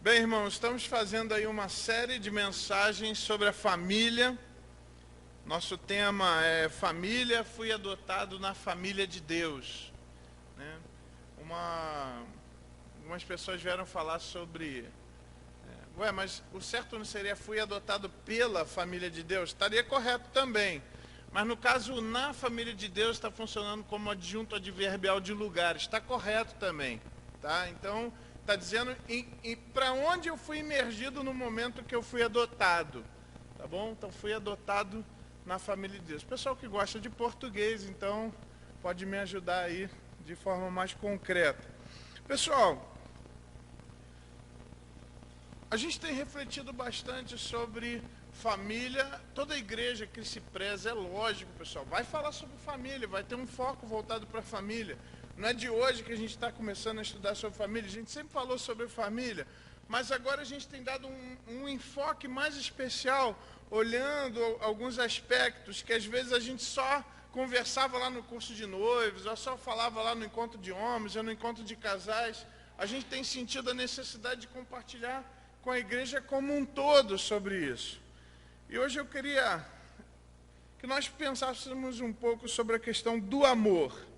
Bem, irmãos, estamos fazendo aí uma série de mensagens sobre a família. Nosso tema é família, fui adotado na família de Deus, né? Algumas pessoas vieram falar sobre, mas o certo não seria fui adotado pela família de Deus? Estaria correto também. Mas no caso, na família de Deus está funcionando como adjunto adverbial de lugar, está correto também, tá? Então, está dizendo para onde eu fui imergido no momento que eu fui adotado, tá bom? Então, fui adotado na família de Deus. Pessoal que gosta de português, então, pode me ajudar aí de forma mais concreta. Pessoal, a gente tem refletido bastante sobre família. Toda igreja que se preza, é lógico, pessoal, vai falar sobre família, vai ter um foco voltado para a família. Não é de hoje que a gente está começando a estudar sobre família, a gente sempre falou sobre família, mas agora a gente tem dado um enfoque mais especial, olhando alguns aspectos que às vezes a gente só conversava lá no curso de noivos, ou só falava lá no encontro de homens, ou no encontro de casais. A gente tem sentido a necessidade de compartilhar com a igreja como um todo sobre isso. E hoje eu queria que nós pensássemos um pouco sobre a questão do amor.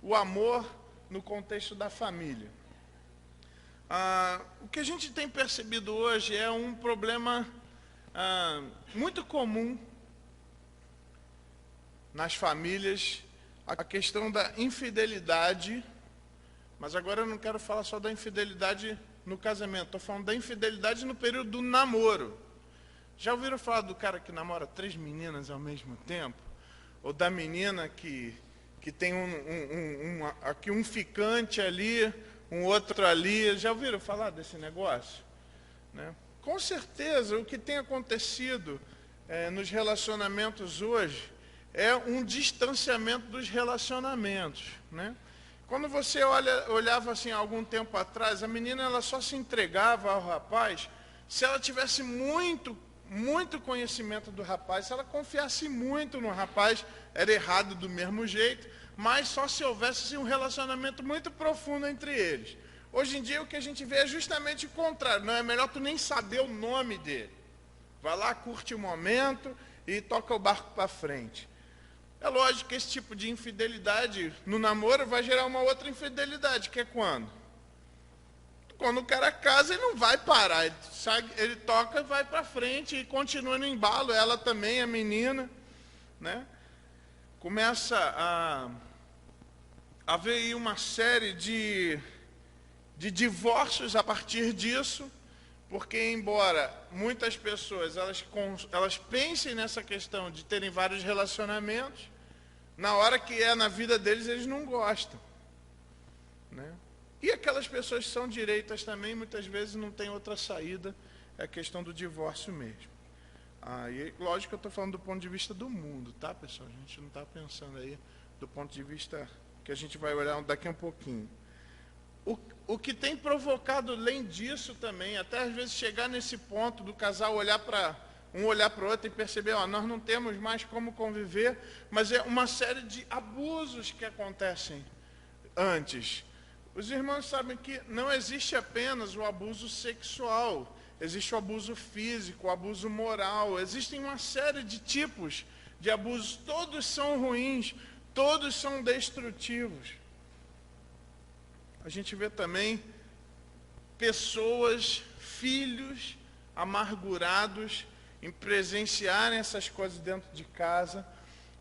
O amor no contexto da família. O que a gente tem percebido hoje é um problema muito comum nas famílias, a questão da infidelidade, mas agora eu não quero falar só da infidelidade no casamento, estou falando da infidelidade no período do namoro. Já ouviram falar do cara que namora 3 meninas ao mesmo tempo? Ou da menina que tem aqui um ficante ali, um outro ali? Já ouviram falar desse negócio? Né? Com certeza, o que tem acontecido nos relacionamentos hoje é um distanciamento dos relacionamentos, né? Quando você olhava assim, algum tempo atrás, a menina ela só se entregava ao rapaz se ela tivesse muito conhecimento do rapaz, se ela confiasse muito no rapaz, era errado do mesmo jeito, mas só se houvesse assim, um relacionamento muito profundo entre eles. Hoje em dia o que a gente vê é justamente o contrário, não é melhor tu nem saber o nome dele. Vai lá, curte o momento e toca o barco para frente. É lógico que esse tipo de infidelidade no namoro vai gerar uma outra infidelidade, que é quando? Quando o cara casa, ele não vai parar, ele toca, vai para frente e continua no embalo, ela também, a menina, né? Começa a haver aí uma série de divórcios a partir disso, porque embora muitas pessoas elas pensem nessa questão de terem vários relacionamentos, na hora que é na vida deles, eles não gostam, né? E aquelas pessoas que são direitas também, muitas vezes não tem outra saída, é a questão do divórcio mesmo. E lógico que eu estou falando do ponto de vista do mundo, tá, pessoal? A gente não está pensando aí do ponto de vista que a gente vai olhar daqui a um pouquinho. O que tem provocado, além disso também, até às vezes chegar nesse ponto do casal olhar para o outro e perceber, nós não temos mais como conviver, mas é uma série de abusos que acontecem antes. Os irmãos sabem que não existe apenas o abuso sexual, existe o abuso físico, o abuso moral, existem uma série de tipos de abusos, todos são ruins, todos são destrutivos. A gente vê também pessoas, filhos amargurados em presenciarem essas coisas dentro de casa,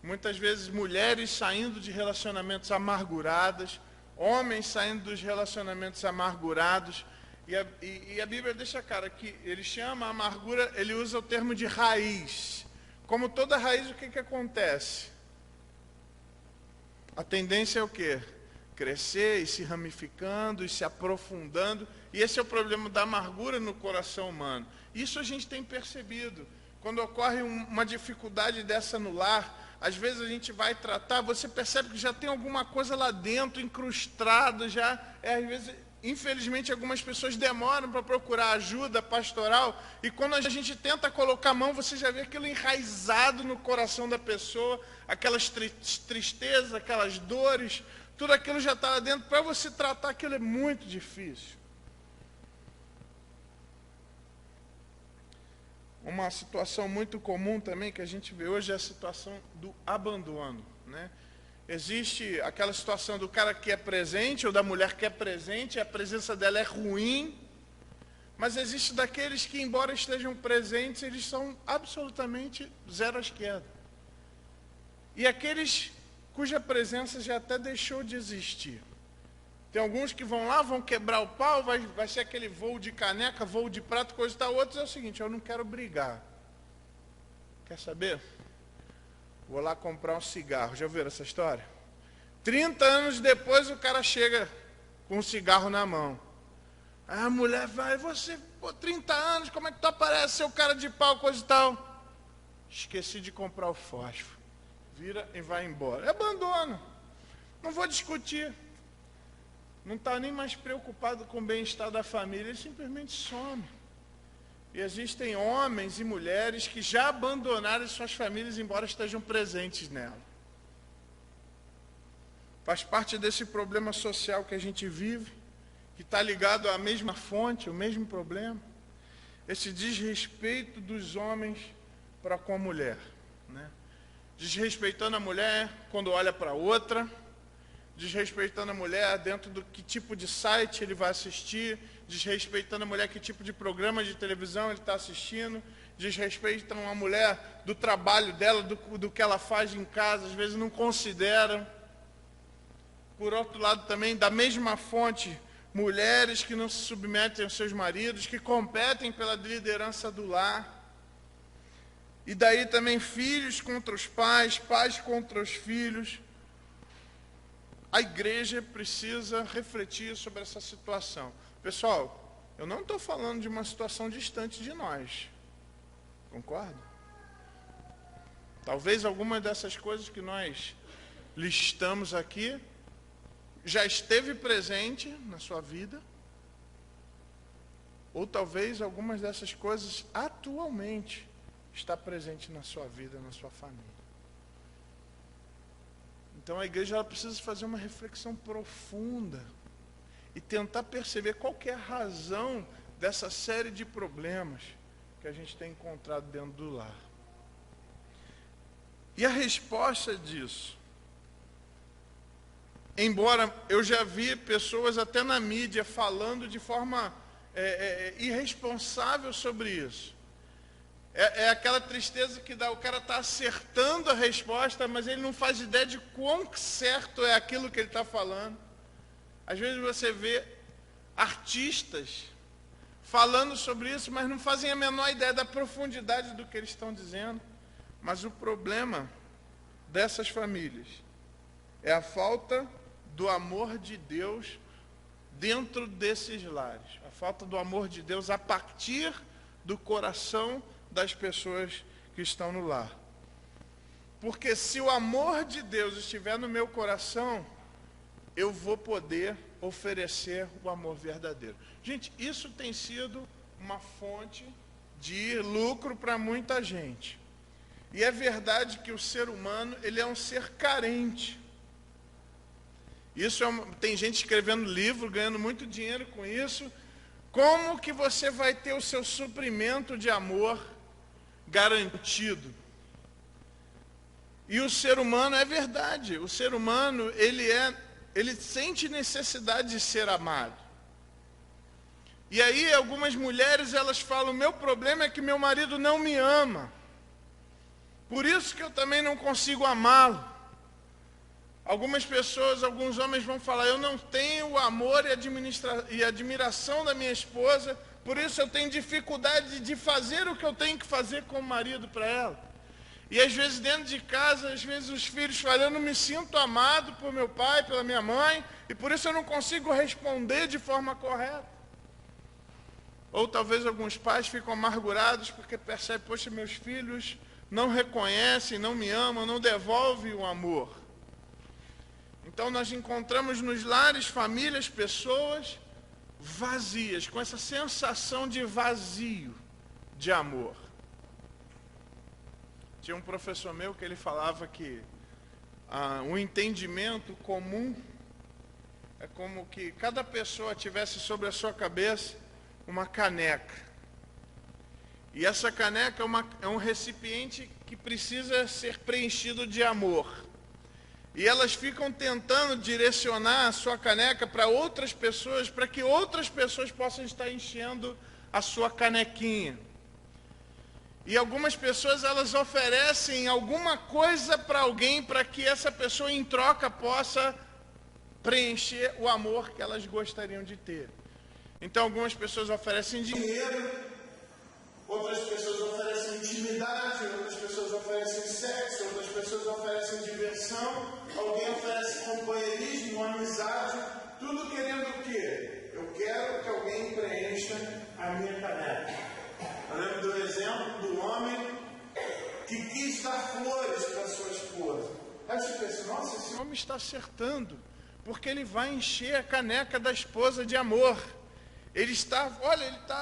muitas vezes mulheres saindo de relacionamentos amarguradas, homens saindo dos relacionamentos amargurados, e a Bíblia deixa claro que ele chama a amargura, ele usa o termo de raiz. Como toda raiz, o que acontece? A tendência é o quê? Crescer e se ramificando e se aprofundando, e esse é o problema da amargura no coração humano. Isso a gente tem percebido. Quando ocorre uma dificuldade dessa no lar, às vezes a gente vai tratar, você percebe que já tem alguma coisa lá dentro, incrustado, às vezes, infelizmente, algumas pessoas demoram para procurar ajuda pastoral, e quando a gente tenta colocar a mão, você já vê aquilo enraizado no coração da pessoa, aquelas tristezas, aquelas dores, tudo aquilo já está lá dentro, para você tratar aquilo é muito difícil. Uma situação muito comum também que a gente vê hoje é a situação do abandono, né? Existe aquela situação do cara que é presente ou da mulher que é presente, a presença dela é ruim, mas existe daqueles que, embora estejam presentes, eles são absolutamente zero à esquerda. E aqueles cuja presença já até deixou de existir. Tem alguns que vão lá, vão quebrar o pau, vai ser aquele voo de caneca, voo de prato, coisa e tal. Outros é o seguinte: eu não quero brigar. Quer saber? Vou lá comprar um cigarro. Já ouviram essa história? 30 anos depois o cara chega com um cigarro na mão. Aí a mulher vai: você, pô, 30 anos, como é que tu aparece, seu cara de pau, coisa e tal? Esqueci de comprar o fósforo. Vira e vai embora. É abandono. Não vou discutir. Não está nem mais preocupado com o bem-estar da família, ele simplesmente some. E existem homens e mulheres que já abandonaram suas famílias, embora estejam presentes nela. Faz parte desse problema social que a gente vive, que está ligado à mesma fonte, o mesmo problema. Esse desrespeito dos homens para com a mulher, né? Desrespeitando a mulher quando olha para outra, desrespeitando a mulher dentro do que tipo de site ele vai assistir, desrespeitando a mulher que tipo de programa de televisão ele está assistindo, desrespeitam a mulher do trabalho dela, do que ela faz em casa, às vezes não consideram. Por outro lado também, da mesma fonte, mulheres que não se submetem aos seus maridos, que competem pela liderança do lar. E daí também filhos contra os pais, pais contra os filhos. A igreja precisa refletir sobre essa situação. Pessoal, eu não estou falando de uma situação distante de nós. Concorda? Talvez algumas dessas coisas que nós listamos aqui já esteve presente na sua vida. Ou talvez algumas dessas coisas atualmente está presente na sua vida, na sua família. Então a igreja ela precisa fazer uma reflexão profunda e tentar perceber qual que é a razão dessa série de problemas que a gente tem encontrado dentro do lar. E a resposta disso, embora eu já vi pessoas até na mídia falando de forma irresponsável sobre isso, é aquela tristeza que dá, o cara está acertando a resposta, mas ele não faz ideia de quão certo é aquilo que ele está falando. Às vezes você vê artistas falando sobre isso, mas não fazem a menor ideia da profundidade do que eles estão dizendo. Mas o problema dessas famílias é a falta do amor de Deus dentro desses lares. A falta do amor de Deus a partir do coração das pessoas que estão no lar. Porque se o amor de Deus estiver no meu coração, eu vou poder oferecer o amor verdadeiro. Gente, isso tem sido uma fonte de lucro para muita gente. E é verdade que o ser humano, ele é um ser carente. Isso tem gente escrevendo livro, ganhando muito dinheiro com isso. Como que você vai ter o seu suprimento de amor garantido? E o ser humano, é verdade, o ser humano, ele sente necessidade de ser amado. E aí algumas mulheres, elas falam: meu problema é que meu marido não me ama, por isso que eu também não consigo amá-lo. Algumas pessoas, alguns homens vão falar: eu não tenho o amor e admiração da minha esposa, por isso eu tenho dificuldade de fazer o que eu tenho que fazer como marido para ela. E às vezes dentro de casa, às vezes os filhos falam: eu não me sinto amado por meu pai, pela minha mãe, e por isso eu não consigo responder de forma correta. Ou talvez alguns pais ficam amargurados porque percebem: poxa, meus filhos não reconhecem, não me amam, não devolvem o amor. Então nós encontramos nos lares, famílias, pessoas vazias, com essa sensação de vazio de amor. Tinha um professor meu que ele falava que o entendimento comum é como que cada pessoa tivesse sobre a sua cabeça uma caneca. E essa caneca é um recipiente que precisa ser preenchido de amor. E elas ficam tentando direcionar a sua caneca para outras pessoas, para que outras pessoas possam estar enchendo a sua canequinha. E algumas pessoas, elas oferecem alguma coisa para alguém, para que essa pessoa em troca possa preencher o amor que elas gostariam de ter. Então algumas pessoas oferecem dinheiro, outras pessoas oferecem intimidade, outras pessoas oferecem sexo, outras pessoas oferecem diversão, alguém oferece companheirismo, amizade, tudo querendo o quê? Eu quero que alguém preencha a minha caneca. Eu lembro do exemplo do homem que quis dar flores para sua esposa. Aí você pensa, nossa, esse homem está acertando, porque ele vai encher a caneca da esposa de amor. Ele está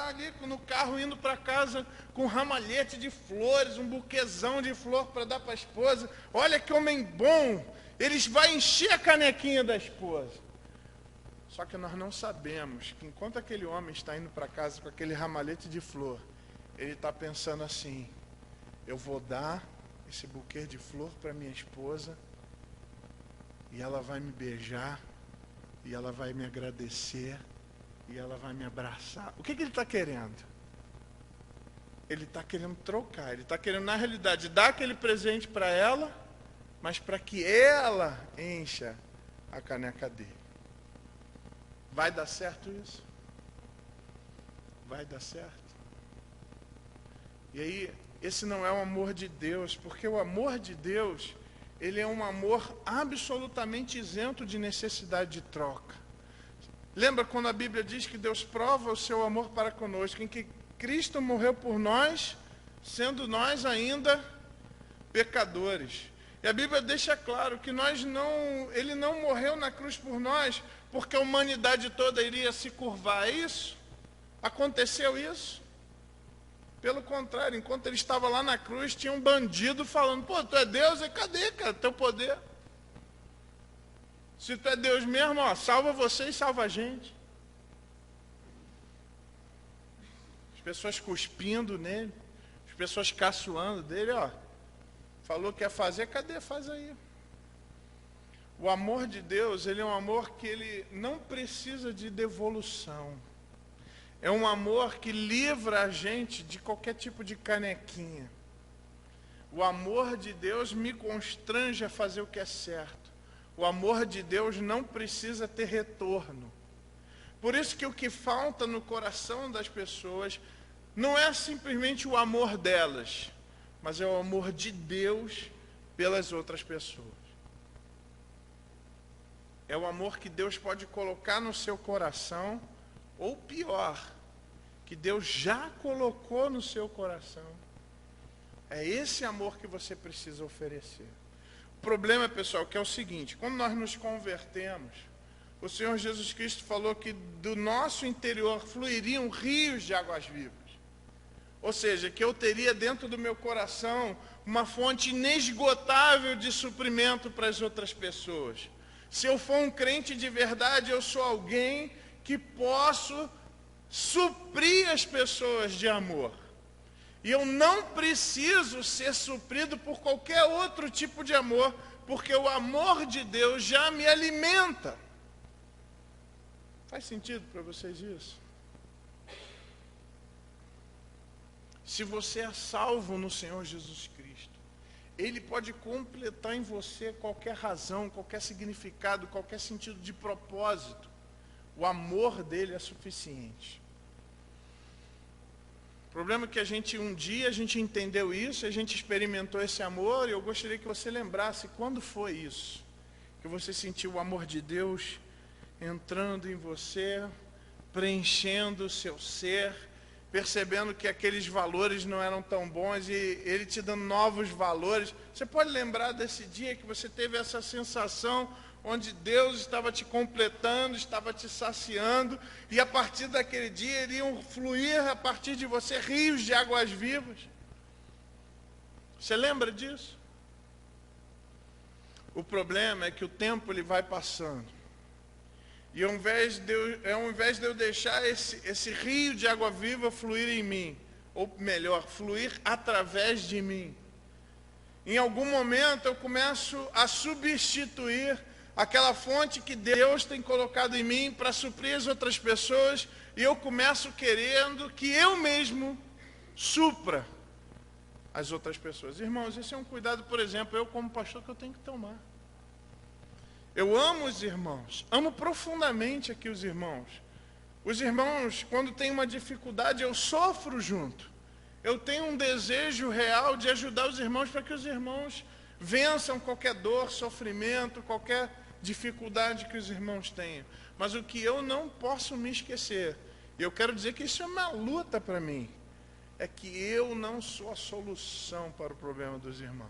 ali no carro indo para casa com um ramalhete de flores, um buquezão de flor para dar para a esposa. Olha que homem bom, ele vai encher a canequinha da esposa. Só que nós não sabemos que enquanto aquele homem está indo para casa com aquele ramalhete de flor, ele está pensando assim, eu vou dar esse buquê de flor para minha esposa, e ela vai me beijar, e ela vai me agradecer, e ela vai me abraçar. O que ele está querendo? Ele está querendo trocar. Ele está querendo, na realidade, dar aquele presente para ela, mas para que ela encha a caneca dele. Vai dar certo isso? Vai dar certo? E aí, esse não é o amor de Deus, porque o amor de Deus, ele é um amor absolutamente isento de necessidade de troca. Lembra quando a Bíblia diz que Deus prova o seu amor para conosco, em que Cristo morreu por nós, sendo nós ainda pecadores. E a Bíblia deixa claro que Ele não morreu na cruz por nós, porque a humanidade toda iria se curvar. É isso? Aconteceu isso? Pelo contrário, enquanto ele estava lá na cruz, tinha um bandido falando, pô, tu é Deus? E cadê, cara, teu poder? Se tu é Deus mesmo, ó, salva você e salva a gente. As pessoas cuspindo nele, as pessoas caçoando dele, ó. Falou que ia fazer, cadê? Faz aí. O amor de Deus, ele é um amor que ele não precisa de devolução. É um amor que livra a gente de qualquer tipo de canequinha. O amor de Deus me constrange a fazer o que é certo. O amor de Deus não precisa ter retorno. Por isso que o que falta no coração das pessoas não é simplesmente o amor delas, mas é o amor de Deus pelas outras pessoas. É o amor que Deus pode colocar no seu coração, ou pior, que Deus já colocou no seu coração. É esse amor que você precisa oferecer. O problema, pessoal, que é o seguinte, quando nós nos convertemos, o Senhor Jesus Cristo falou que do nosso interior fluiriam rios de águas vivas. Ou seja, que eu teria dentro do meu coração uma fonte inesgotável de suprimento para as outras pessoas. Se eu for um crente de verdade, eu sou alguém que posso suprir as pessoas de amor. E eu não preciso ser suprido por qualquer outro tipo de amor, porque o amor de Deus já me alimenta. Faz sentido para vocês isso? Se você é salvo no Senhor Jesus Cristo, Ele pode completar em você qualquer razão, qualquer significado, qualquer sentido de propósito. O amor dele é suficiente. O problema é que um dia a gente entendeu isso, a gente experimentou esse amor, e eu gostaria que você lembrasse quando foi isso, que você sentiu o amor de Deus entrando em você, preenchendo o seu ser, percebendo que aqueles valores não eram tão bons e Ele te dando novos valores. Você pode lembrar desse dia que você teve essa sensação onde Deus estava te completando, estava te saciando, e a partir daquele dia iriam fluir a partir de você rios de águas vivas. Você lembra disso? O problema é que o tempo ele vai passando, e ao invés de eu deixar esse rio de água viva fluir em mim, ou melhor, fluir através de mim. Em algum momento eu começo a substituir aquela fonte que Deus tem colocado em mim para suprir as outras pessoas, e eu começo querendo que eu mesmo supra as outras pessoas. Irmãos, esse é um cuidado, por exemplo, eu como pastor, que eu tenho que tomar. Eu amo os irmãos, amo profundamente aqui os irmãos. Os irmãos, quando tem uma dificuldade, eu sofro junto. Eu tenho um desejo real de ajudar os irmãos para que os irmãos vençam qualquer dor, sofrimento, qualquer dificuldade que os irmãos tenham. Mas o que eu não posso me esquecer, e eu quero dizer que isso é uma luta para mim, é que eu não sou a solução para o problema dos irmãos,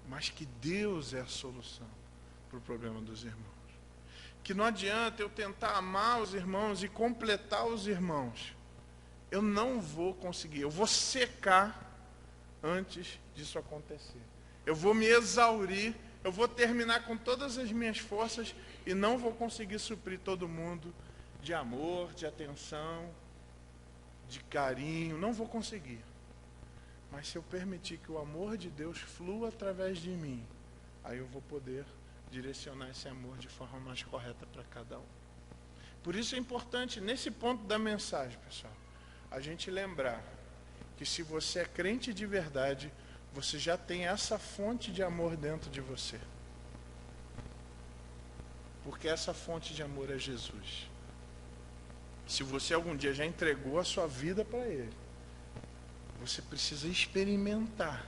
mas que Deus é a solução para o problema dos irmãos. Que não adianta eu tentar amar os irmãos e completar os irmãos. Eu não vou conseguir, eu vou secar antes disso acontecer. Eu vou me exaurir, eu vou terminar com todas as minhas forças e não vou conseguir suprir todo mundo de amor, de atenção, de carinho, não vou conseguir. Mas se eu permitir que o amor de Deus flua através de mim, aí eu vou poder direcionar esse amor de forma mais correta para cada um. Por isso é importante, nesse ponto da mensagem, pessoal, a gente lembrar que se você é crente de verdade, você já tem essa fonte de amor dentro de você. Porque essa fonte de amor é Jesus. Se você algum dia já entregou a sua vida para Ele, você precisa experimentar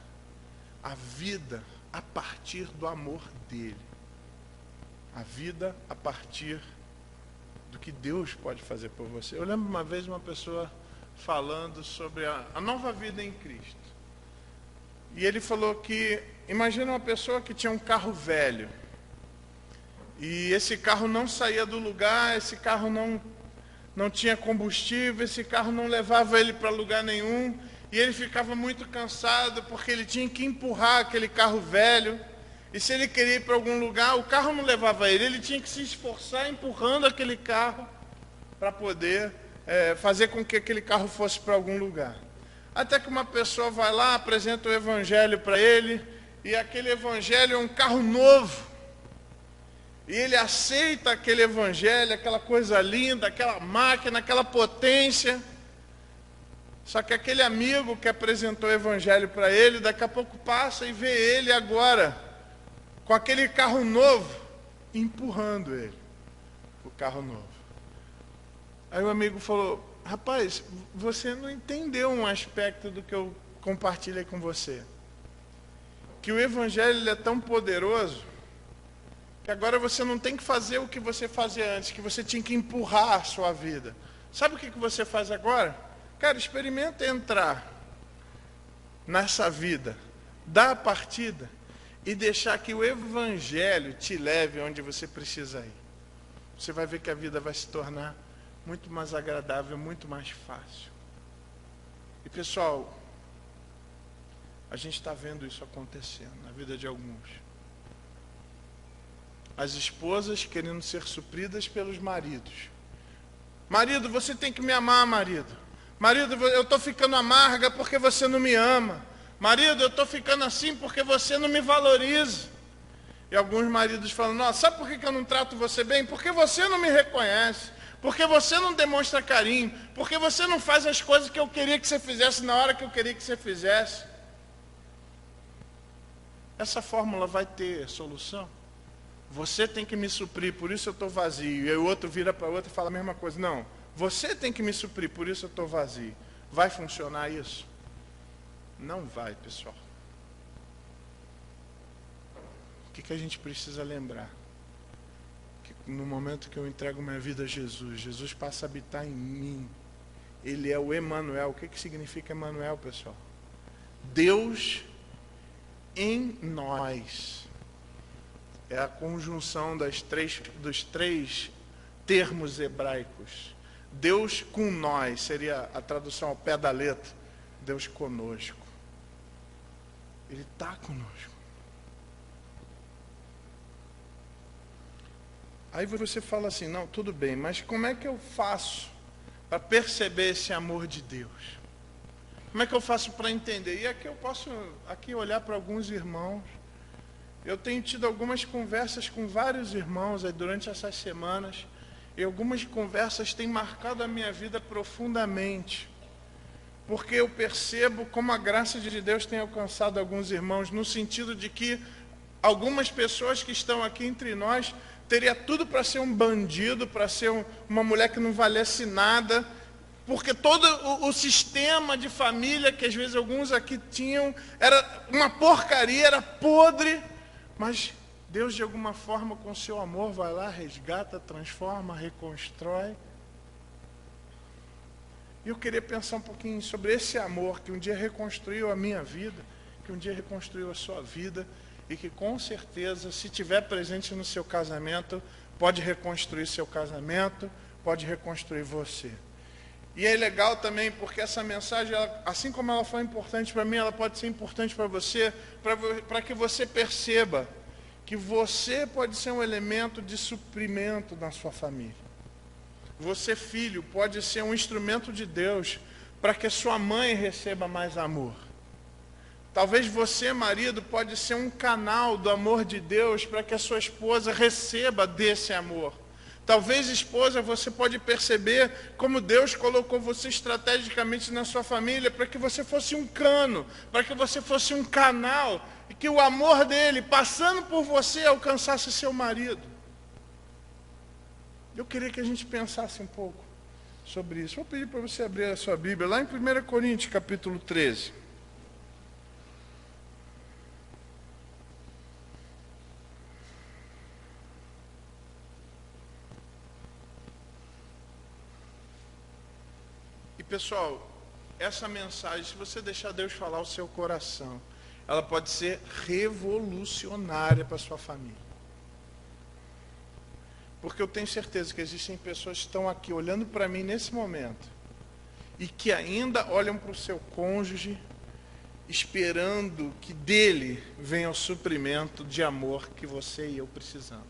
a vida a partir do amor dEle. A vida a partir do que Deus pode fazer por você. Eu lembro uma vez uma pessoa falando sobre a nova vida em Cristo. E ele falou que, imagina uma pessoa que tinha um carro velho. E esse carro não saía do lugar, esse carro não tinha combustível, esse carro não levava ele para lugar nenhum. E ele ficava muito cansado porque ele tinha que empurrar aquele carro velho. E se ele queria ir para algum lugar, o carro não levava ele tinha que se esforçar empurrando aquele carro para poder fazer com que aquele carro fosse para algum lugar. Até que uma pessoa vai lá, apresenta o evangelho para ele, e aquele evangelho é um carro novo. E ele aceita aquele evangelho, aquela coisa linda, aquela máquina, aquela potência. Só que aquele amigo que apresentou o evangelho para ele, daqui a pouco passa e vê ele agora, com aquele carro novo, empurrando ele, o carro novo. Aí o amigo falou, rapaz, você não entendeu um aspecto do que eu compartilhei com você. Que o evangelho ele é tão poderoso, que agora você não tem que fazer o que você fazia antes, que você tinha que empurrar a sua vida. Sabe o que você faz agora? Cara, experimenta entrar nessa vida, dar a partida e deixar que o evangelho te leve onde você precisa ir. Você vai ver que a vida vai se tornar muito mais agradável, muito mais fácil. E pessoal, a gente está vendo isso acontecendo na vida de alguns. As esposas querendo ser supridas pelos maridos. Marido, você tem que me amar, marido. Marido, eu estou ficando amarga porque você não me ama. Marido, eu estou ficando assim porque você não me valoriza. E alguns maridos falam, nossa, sabe por que eu não trato você bem? Porque você não me reconhece. Porque você não demonstra carinho. Porque você não faz as coisas que eu queria que você fizesse na hora que eu queria que você fizesse. Essa fórmula vai ter solução? Você tem que me suprir, por isso eu estou vazio. E aí o outro vira para o outro e fala a mesma coisa. Não, você tem que me suprir, por isso eu estou vazio. Vai funcionar isso? Não vai, pessoal. O que a gente precisa lembrar? Que no momento que eu entrego minha vida a Jesus, Jesus passa a habitar em mim. Ele é o Emanuel. O que significa Emanuel, pessoal? Deus em nós. É a conjunção dos três termos hebraicos. Deus com nós, seria a tradução ao pé da letra. Deus conosco. Ele está conosco. Aí você fala assim, não, tudo bem, mas como é que eu faço para perceber esse amor de Deus? Como é que eu faço para entender? E aqui eu posso olhar para alguns irmãos. Eu tenho tido algumas conversas com vários irmãos aí durante essas semanas, e algumas conversas têm marcado a minha vida profundamente, porque eu percebo como a graça de Deus tem alcançado alguns irmãos, no sentido de que algumas pessoas que estão aqui entre nós teria tudo para ser um bandido, para ser uma mulher que não valesse nada, porque todo o sistema de família que às vezes alguns aqui tinham era uma porcaria, era podre, mas Deus de alguma forma com seu amor vai lá, resgata, transforma, reconstrói. E eu queria pensar um pouquinho sobre esse amor que um dia reconstruiu a minha vida, que um dia reconstruiu a sua vida, e que com certeza, se estiver presente no seu casamento, pode reconstruir seu casamento, pode reconstruir você. E é legal também porque essa mensagem, assim como ela foi importante para mim, ela pode ser importante para você, para que você perceba que você pode ser um elemento de suprimento na sua família. Você, filho, pode ser um instrumento de Deus para que a sua mãe receba mais amor. Talvez você, marido, pode ser um canal do amor de Deus para que a sua esposa receba desse amor. Talvez, esposa, você pode perceber como Deus colocou você estrategicamente na sua família para que você fosse um cano, para que você fosse um canal, e que o amor dele, passando por você, alcançasse seu marido. Eu queria que a gente pensasse um pouco sobre isso. Vou pedir para você abrir a sua Bíblia, lá em 1 Coríntios, capítulo 13. Pessoal, essa mensagem, se você deixar Deus falar o seu coração, ela pode ser revolucionária para a sua família. Porque eu tenho certeza que existem pessoas que estão aqui olhando para mim nesse momento e que ainda olham para o seu cônjuge esperando que dele venha o suprimento de amor que você e eu precisamos.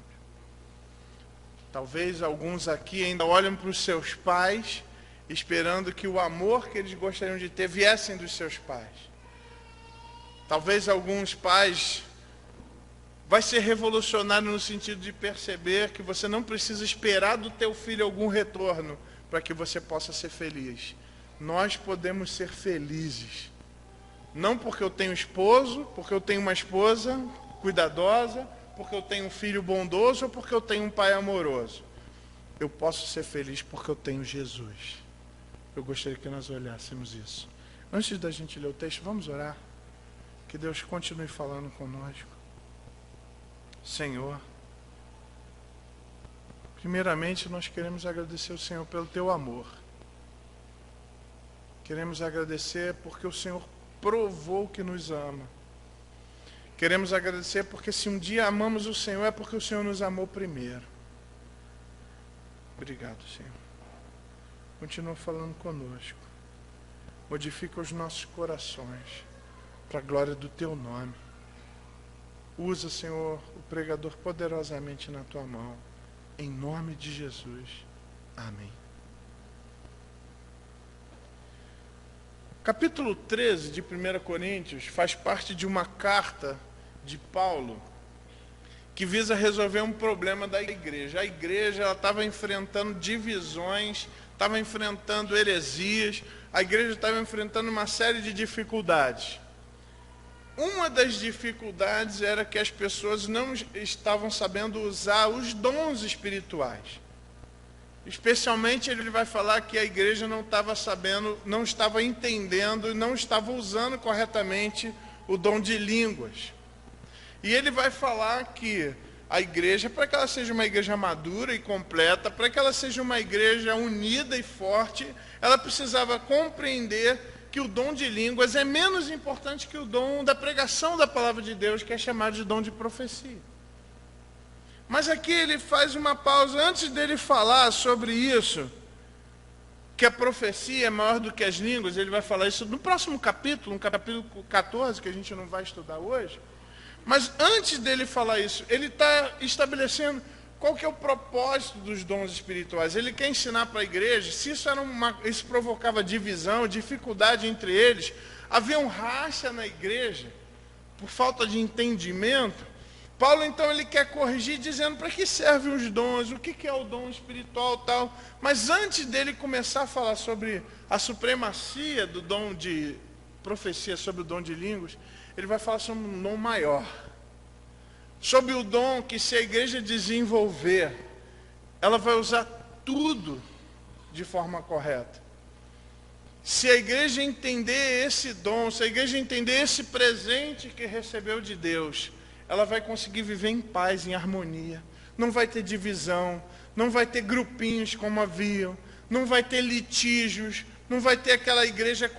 Talvez alguns aqui ainda olham para os seus pais esperando que o amor que eles gostariam de ter viessem dos seus pais. Talvez alguns pais vai ser revolucionário no sentido de perceber que você não precisa esperar do teu filho algum retorno para que você possa ser feliz. Nós podemos ser felizes. Não porque eu tenho esposo, porque eu tenho uma esposa cuidadosa, porque eu tenho um filho bondoso ou porque eu tenho um pai amoroso. Eu posso ser feliz porque eu tenho Jesus. Eu gostaria que nós olhássemos isso. Antes da gente ler o texto, vamos orar. Que Deus continue falando conosco. Senhor, primeiramente nós queremos agradecer ao Senhor pelo teu amor. Queremos agradecer porque o Senhor provou que nos ama. Queremos agradecer porque se um dia amamos o Senhor é porque o Senhor nos amou primeiro. Obrigado, Senhor. Continua falando conosco. Modifica os nossos corações para a glória do teu nome. Usa, Senhor, o pregador poderosamente na tua mão. Em nome de Jesus. Amém. Capítulo 13 de 1 Coríntios faz parte de uma carta de Paulo que visa resolver um problema da igreja. A igreja estava enfrentando divisões, estava enfrentando heresias, a igreja estava enfrentando uma série de dificuldades. Uma das dificuldades era que as pessoas não estavam sabendo usar os dons espirituais. Especialmente ele vai falar que a igreja não estava sabendo, não estava entendendo, não estava usando corretamente o dom de línguas. E ele vai falar que a igreja, para que ela seja uma igreja madura e completa, para que ela seja uma igreja unida e forte, ela precisava compreender que o dom de línguas é menos importante que o dom da pregação da palavra de Deus, que é chamado de dom de profecia. Mas aqui ele faz uma pausa, antes dele falar sobre isso, que a profecia é maior do que as línguas. Ele vai falar isso no próximo capítulo, no capítulo 14, que a gente não vai estudar hoje. Mas antes dele falar isso, ele está estabelecendo qual que é o propósito dos dons espirituais? Ele quer ensinar para a igreja, se isso provocava divisão, dificuldade entre eles, havia um racha na igreja, por falta de entendimento. Paulo, então, ele quer corrigir, dizendo para que servem os dons, o que é o dom espiritual tal. Mas antes dele começar a falar sobre a supremacia do dom de profecia, sobre o dom de línguas, ele vai falar sobre um dom maior. Sobre o dom que, se a igreja desenvolver, ela vai usar tudo de forma correta. Se a igreja entender esse dom, se a igreja entender esse presente que recebeu de Deus, ela vai conseguir viver em paz, em harmonia. Não vai ter divisão, não vai ter grupinhos como haviam, não vai ter litígios, não vai ter aquela igreja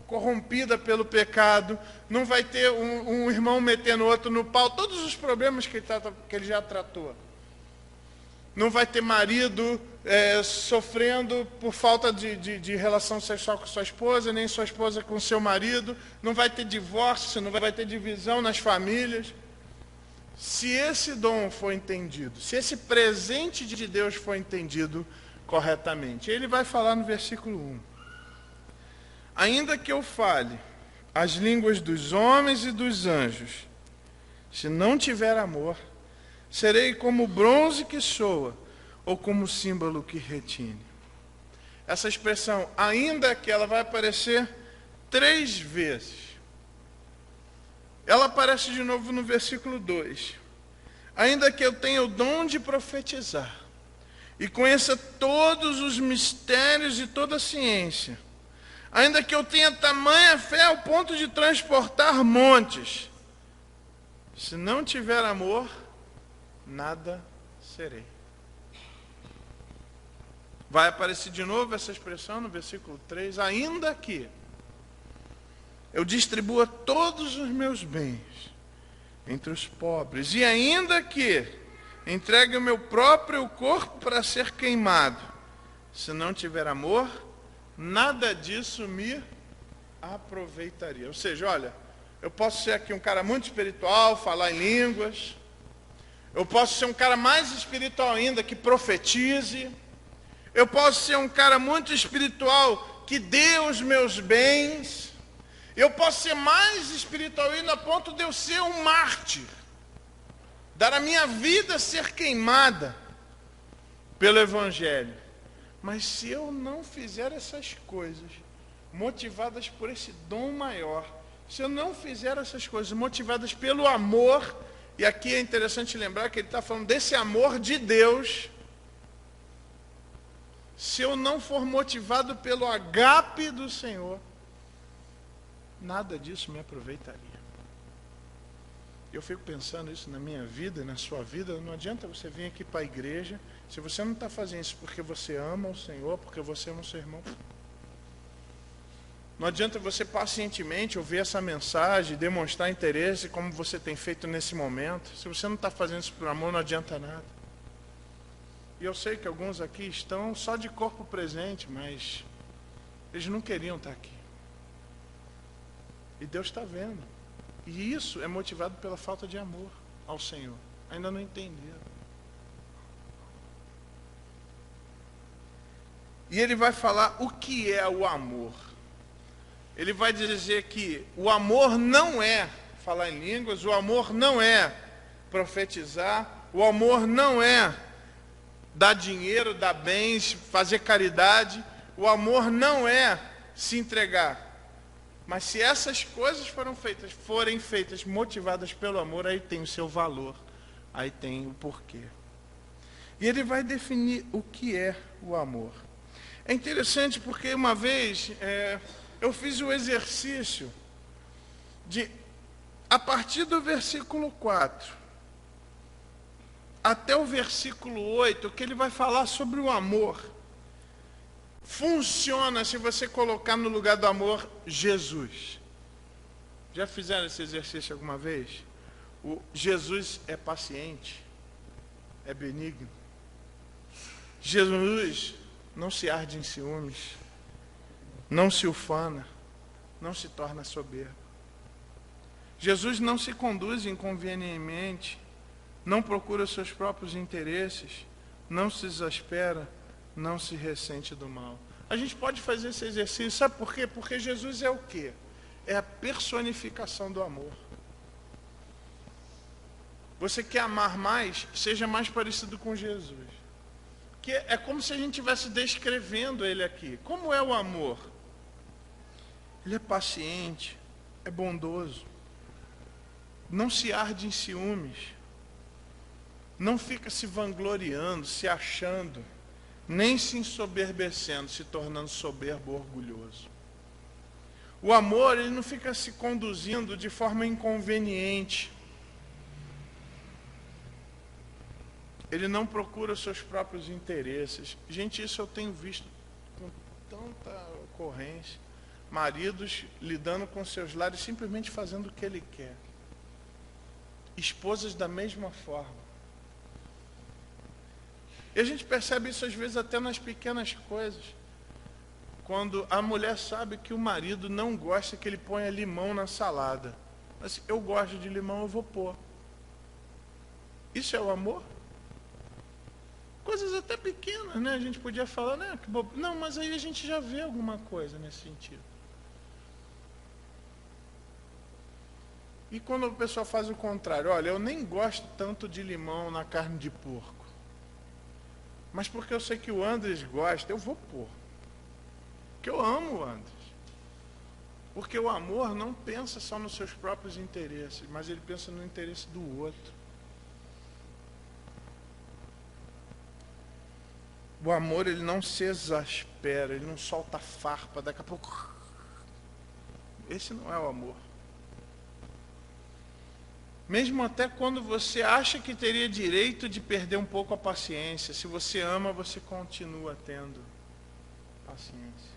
corrompida pelo pecado, não vai ter um irmão metendo outro no pau, todos os problemas que ele já tratou. Não vai ter marido sofrendo por falta de relação sexual com sua esposa, nem sua esposa com seu marido, não vai ter divórcio, não vai ter divisão nas famílias. Se esse dom for entendido, se esse presente de Deus for entendido corretamente, ele vai falar no versículo 1. Ainda que eu fale as línguas dos homens e dos anjos, se não tiver amor, serei como bronze que soa, ou como símbolo que retine. Essa expressão, ainda que, ela vai aparecer 3 vezes. Ela aparece de novo no versículo 2. Ainda que eu tenha o dom de profetizar, e conheça todos os mistérios e toda a ciência, ainda que eu tenha tamanha fé ao ponto de transportar montes, se não tiver amor, nada serei. Vai aparecer de novo essa expressão no versículo 3, ainda que eu distribua todos os meus bens entre os pobres, e ainda que entregue o meu próprio corpo para ser queimado, se não tiver amor, nada disso me aproveitaria. Ou seja, olha, eu posso ser aqui um cara muito espiritual, falar em línguas, eu posso ser um cara mais espiritual ainda, que profetize, eu posso ser um cara muito espiritual, que dê os meus bens, eu posso ser mais espiritual ainda a ponto de eu ser um mártir, dar a minha vida ser queimada pelo Evangelho. Mas se eu não fizer essas coisas, motivadas por esse dom maior, se eu não fizer essas coisas motivadas pelo amor, e aqui é interessante lembrar que ele está falando desse amor de Deus, se eu não for motivado pelo agape do Senhor, nada disso me aproveitaria. Eu fico pensando isso na minha vida, na sua vida. Não adianta você vir aqui para a igreja, se você não está fazendo isso porque você ama o Senhor, porque você ama o seu irmão. Não adianta você pacientemente ouvir essa mensagem, demonstrar interesse como você tem feito nesse momento. Se você não está fazendo isso por amor, não adianta nada. E eu sei que alguns aqui estão só de corpo presente, mas eles não queriam estar aqui. E Deus está vendo. E isso é motivado pela falta de amor ao Senhor. Ainda não entenderam. E ele vai falar o que é o amor. Ele vai dizer que o amor não é falar em línguas, o amor não é profetizar, o amor não é dar dinheiro, dar bens, fazer caridade, o amor não é se entregar. Mas se essas coisas forem feitas motivadas pelo amor, aí tem o seu valor, aí tem o porquê. E ele vai definir o que é o amor. É interessante porque uma vez eu fiz o exercício de, a partir do versículo 4 até o versículo 8, que ele vai falar sobre o amor. Funciona se você colocar no lugar do amor Jesus. Já fizeram esse exercício alguma vez? O Jesus é paciente, é benigno. Jesus não se arde em ciúmes, não se ufana, não se torna soberbo. Jesus não se conduz inconvenientemente, não procura seus próprios interesses, não se exaspera, não se ressente do mal. A gente pode fazer esse exercício, sabe por quê? Porque Jesus é o quê? É a personificação do amor. Você quer amar mais? Seja mais parecido com Jesus. Que é como se a gente estivesse descrevendo ele aqui. Como é o amor? Ele é paciente, é bondoso, não se arde em ciúmes, não fica se vangloriando, se achando, nem se ensoberbecendo, se tornando soberbo ou orgulhoso. O amor, ele não fica se conduzindo de forma inconveniente. Ele não procura os seus próprios interesses. Gente, isso eu tenho visto com tanta ocorrência. Maridos lidando com seus lares, simplesmente fazendo o que ele quer. Esposas da mesma forma. E a gente percebe isso às vezes até nas pequenas coisas. Quando a mulher sabe que o marido não gosta que ele ponha limão na salada. Assim, eu gosto de limão, eu vou pôr. Isso é o amor? Coisas até pequenas, né? A gente podia falar, né? Que bobo. Não, mas aí a gente já vê alguma coisa nesse sentido. E quando o pessoal faz o contrário, olha, eu nem gosto tanto de limão na carne de porco. Mas porque eu sei que o Andres gosta, eu vou pôr. Porque eu amo o Andres. Porque o amor não pensa só nos seus próprios interesses, mas ele pensa no interesse do outro. O amor, ele não se exaspera, ele não solta farpa, daqui a pouco... Esse não é o amor. Mesmo até quando você acha que teria direito de perder um pouco a paciência, se você ama, você continua tendo paciência.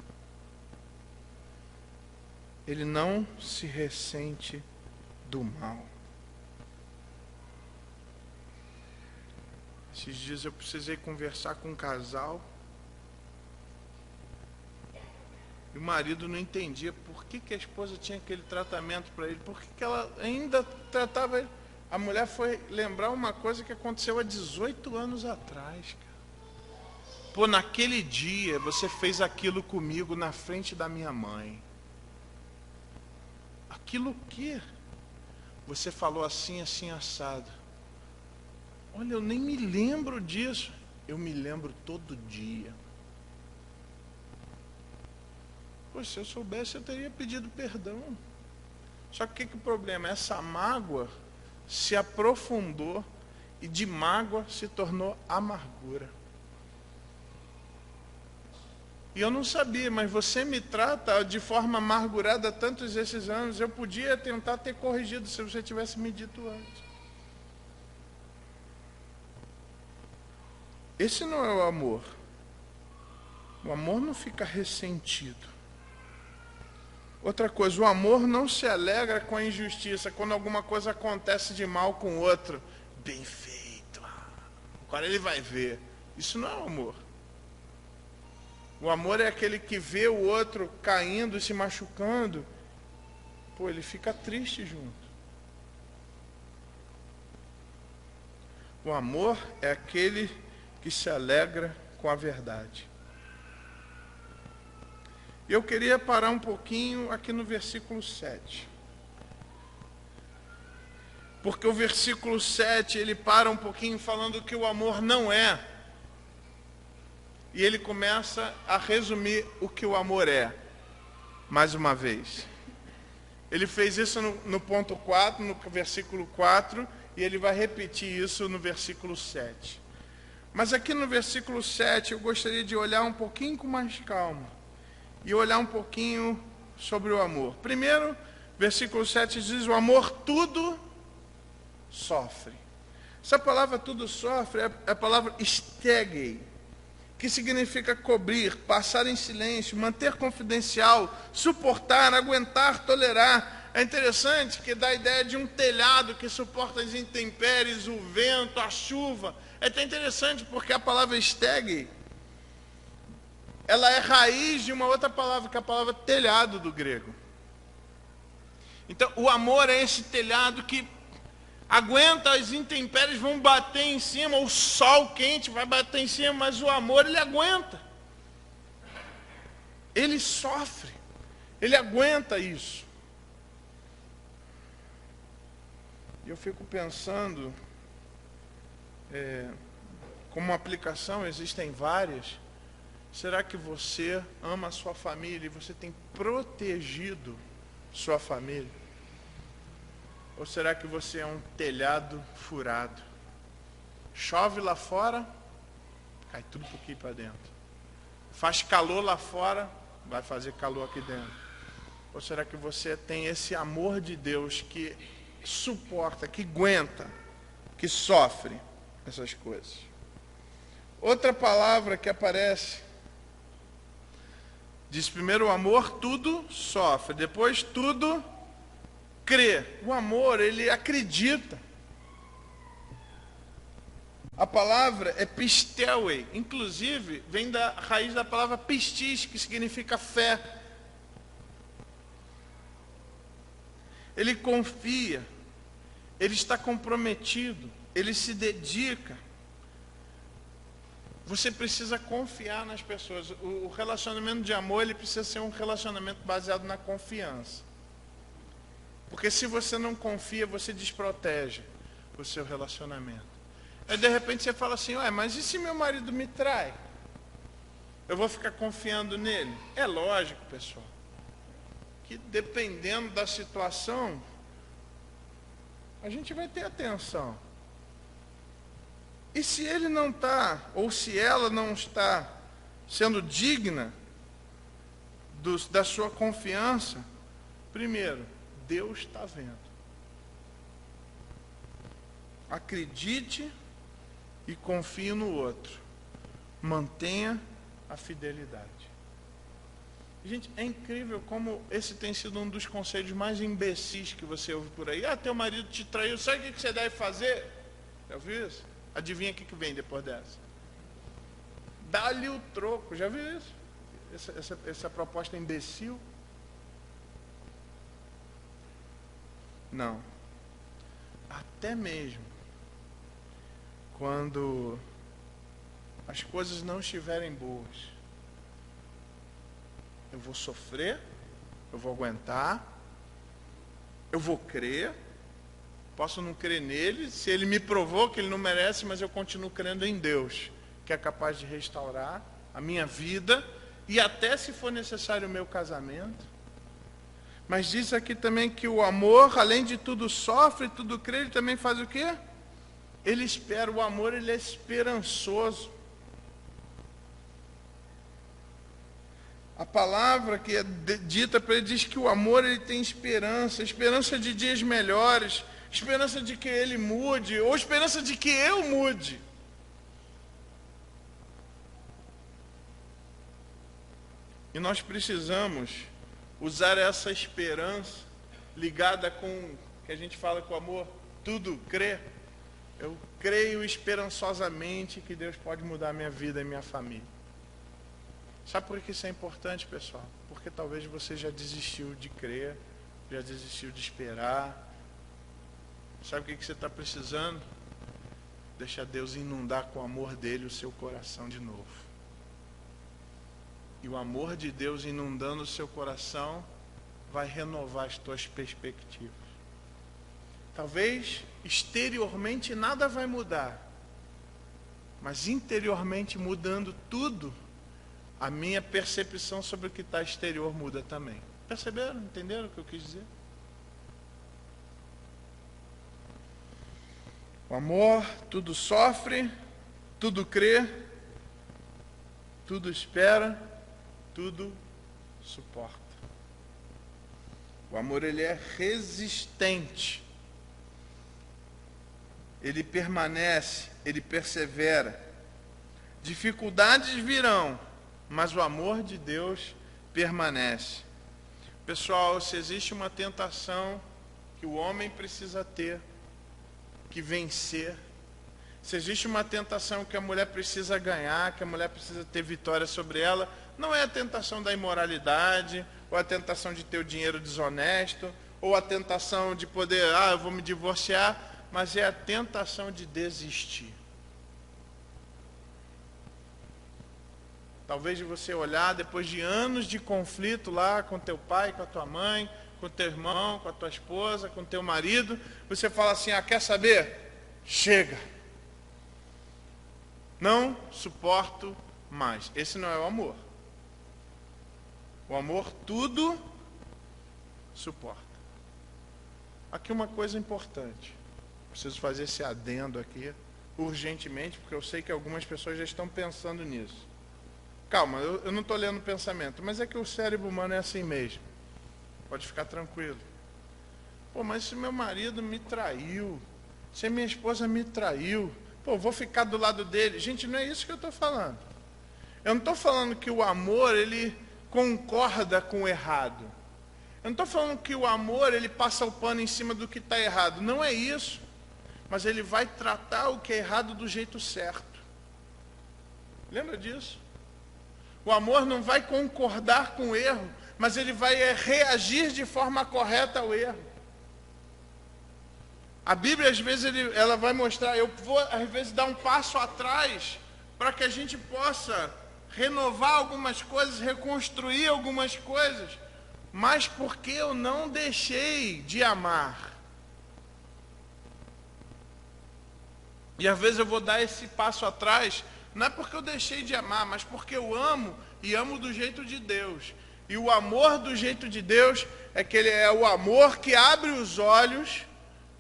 Ele não se ressente do mal. Esses dias eu precisei conversar com um casal e o marido não entendia por que a esposa tinha aquele tratamento para ele, por que ela ainda tratava ele. A mulher foi lembrar uma coisa que aconteceu há 18 anos atrás, cara. Pô, naquele dia você fez aquilo comigo na frente da minha mãe. Aquilo que? Você falou assim, assim, assado. Olha, eu nem me lembro disso. Eu me lembro todo dia. Poxa, se eu soubesse, eu teria pedido perdão. Só que o problema? Essa mágoa se aprofundou e de mágoa se tornou amargura. E eu não sabia, mas você me trata de forma amargurada há tantos esses anos. Eu podia tentar ter corrigido se você tivesse me dito antes. Esse não é o amor. O amor não fica ressentido. Outra coisa, o amor não se alegra com a injustiça, quando alguma coisa acontece de mal com o outro. Bem feito. Agora ele vai ver. Isso não é amor. O amor é aquele que vê o outro caindo, se machucando. Pô, ele fica triste junto. O amor é aquele que se alegra com a verdade. Eu queria parar um pouquinho aqui no versículo 7. Porque o versículo 7, ele para um pouquinho falando que o amor não é. E ele começa a resumir o que o amor é. Mais uma vez. Ele fez isso no ponto 4, no versículo 4, e ele vai repetir isso no versículo 7. Mas aqui no versículo 7, eu gostaria de olhar um pouquinho com mais calma. E olhar um pouquinho sobre o amor. Primeiro, versículo 7 diz, o amor tudo sofre. Essa palavra tudo sofre é a palavra stegei, que significa cobrir, passar em silêncio, manter confidencial, suportar, aguentar, tolerar. É interessante que dá a ideia de um telhado que suporta as intempéries, o vento, a chuva. É até interessante porque a palavra stegei, ela é raiz de uma outra palavra, que é a palavra telhado do grego. Então, o amor é esse telhado que Aguenta, as intempéries vão bater em cima, o sol quente vai bater em cima, mas o amor, ele aguenta. Ele sofre, ele aguenta isso. E eu fico pensando, como aplicação, existem várias. Será que você ama a sua família e você tem protegido sua família? Ou será que você é um telhado furado? Chove lá fora, cai tudo um pouquinho para dentro. Faz calor lá fora, vai fazer calor aqui dentro. Ou será que você tem esse amor de Deus que suporta, que aguenta, que sofre essas coisas? Outra palavra que aparece, diz primeiro o amor tudo sofre, depois tudo crê. O amor, ele acredita. A palavra é pisteuei, inclusive vem da raiz da palavra pistis, que significa fé. Ele confia, ele está comprometido, ele se dedica. Você precisa confiar nas pessoas. O relacionamento de amor, ele precisa ser um relacionamento baseado na confiança. Porque se você não confia, você desprotege o seu relacionamento. Aí de repente você fala assim, ué, mas e se meu marido me trai? Eu vou ficar confiando nele? É lógico, pessoal, que dependendo da situação, a gente vai ter atenção. E se ele não está, ou se ela não está sendo digna da sua confiança, primeiro, Deus está vendo. Acredite e confie no outro. Mantenha a fidelidade. Gente, é incrível como esse tem sido um dos conselhos mais imbecis que você ouve por aí. Ah, teu marido te traiu, sabe o que você deve fazer? Já ouviu isso? Adivinha o que vem depois dessa? Dá-lhe o troco. Já viu isso? Essa proposta imbecil? Não. Até mesmo quando as coisas não estiverem boas, eu vou sofrer, eu vou aguentar, eu vou crer. Posso não crer nele, se ele me provou que ele não merece, mas eu continuo crendo em Deus, que é capaz de restaurar a minha vida e até, se for necessário, o meu casamento. Mas diz aqui também que o amor, além de tudo sofre, tudo crê, ele também faz o quê? Ele espera. O amor, ele é esperançoso. A palavra que é dita para ele diz que o amor, ele tem esperança, esperança de dias melhores, esperança de que ele mude, ou esperança de que eu mude. E nós precisamos usar essa esperança ligada com, que a gente fala com amor, tudo crê. Eu creio esperançosamente que Deus pode mudar a minha vida e minha família. Sabe por que isso é importante, pessoal? Porque talvez você já desistiu de crer, já desistiu de esperar. Sabe o que você está precisando? Deixa Deus inundar com o amor dele o seu coração de novo. E o amor de Deus inundando o seu coração vai renovar as tuas perspectivas. Talvez exteriormente nada vai mudar, mas interiormente, mudando tudo, a minha percepção sobre o que está exterior muda também. Perceberam? Entenderam o que eu quis dizer? O amor tudo sofre, tudo crê, tudo espera, tudo suporta. O amor, ele é resistente. Ele permanece, ele persevera. Dificuldades virão, mas o amor de Deus permanece. Pessoal, se existe uma tentação que o homem precisa ter, que vencer, se existe uma tentação que a mulher precisa ganhar, que a mulher precisa ter vitória sobre ela, não é a tentação da imoralidade, ou a tentação de ter o dinheiro desonesto, ou a tentação de poder, eu vou me divorciar. mas é a tentação de desistir. Talvez de você olhar depois de anos de conflito lá com teu pai, com a tua mãe, com teu irmão, com a tua esposa, com teu marido, você fala assim: quer saber? Chega. Não suporto mais. Esse não é o amor. O amor tudo suporta. Aqui uma coisa importante. Preciso fazer esse adendo aqui urgentemente, porque eu sei que algumas pessoas já estão pensando nisso. Calma, eu não estou lendo o pensamento, mas é que o cérebro humano é assim mesmo. Pode ficar tranquilo. Pô, mas se meu marido me traiu, se minha esposa me traiu, pô, vou ficar do lado dele. Gente, não é isso que eu estou falando. Eu não estou falando que o amor, ele concorda com o errado. Eu não estou falando que o amor, ele passa o pano em cima do que está errado. Não é isso. Mas ele vai tratar o que é errado do jeito certo. Lembra disso? O amor não vai concordar com o erro, mas ele vai reagir de forma correta ao erro. A Bíblia, às vezes, ela vai mostrar, eu vou, às vezes, dar um passo atrás, para que a gente possa renovar algumas coisas, reconstruir algumas coisas, mas porque eu não deixei de amar. E às vezes eu vou dar esse passo atrás, não é porque eu deixei de amar, mas porque eu amo e amo do jeito de Deus. E o amor do jeito de Deus é que ele é o amor que abre os olhos,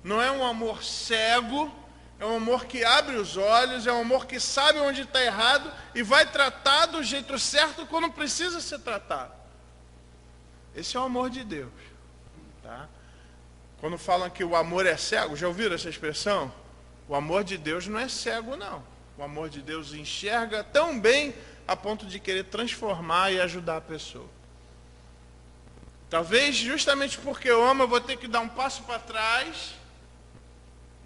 não é um amor cego, é um amor que abre os olhos, é um amor que sabe onde está errado e vai tratar do jeito certo quando precisa ser tratado. Esse é o amor de Deus. Tá? Quando falam que o amor é cego, já ouviram essa expressão? O amor de Deus não é cego, não. O amor de Deus enxerga tão bem a ponto de querer transformar e ajudar a pessoa. Talvez justamente porque eu amo, eu vou ter que dar um passo para trás,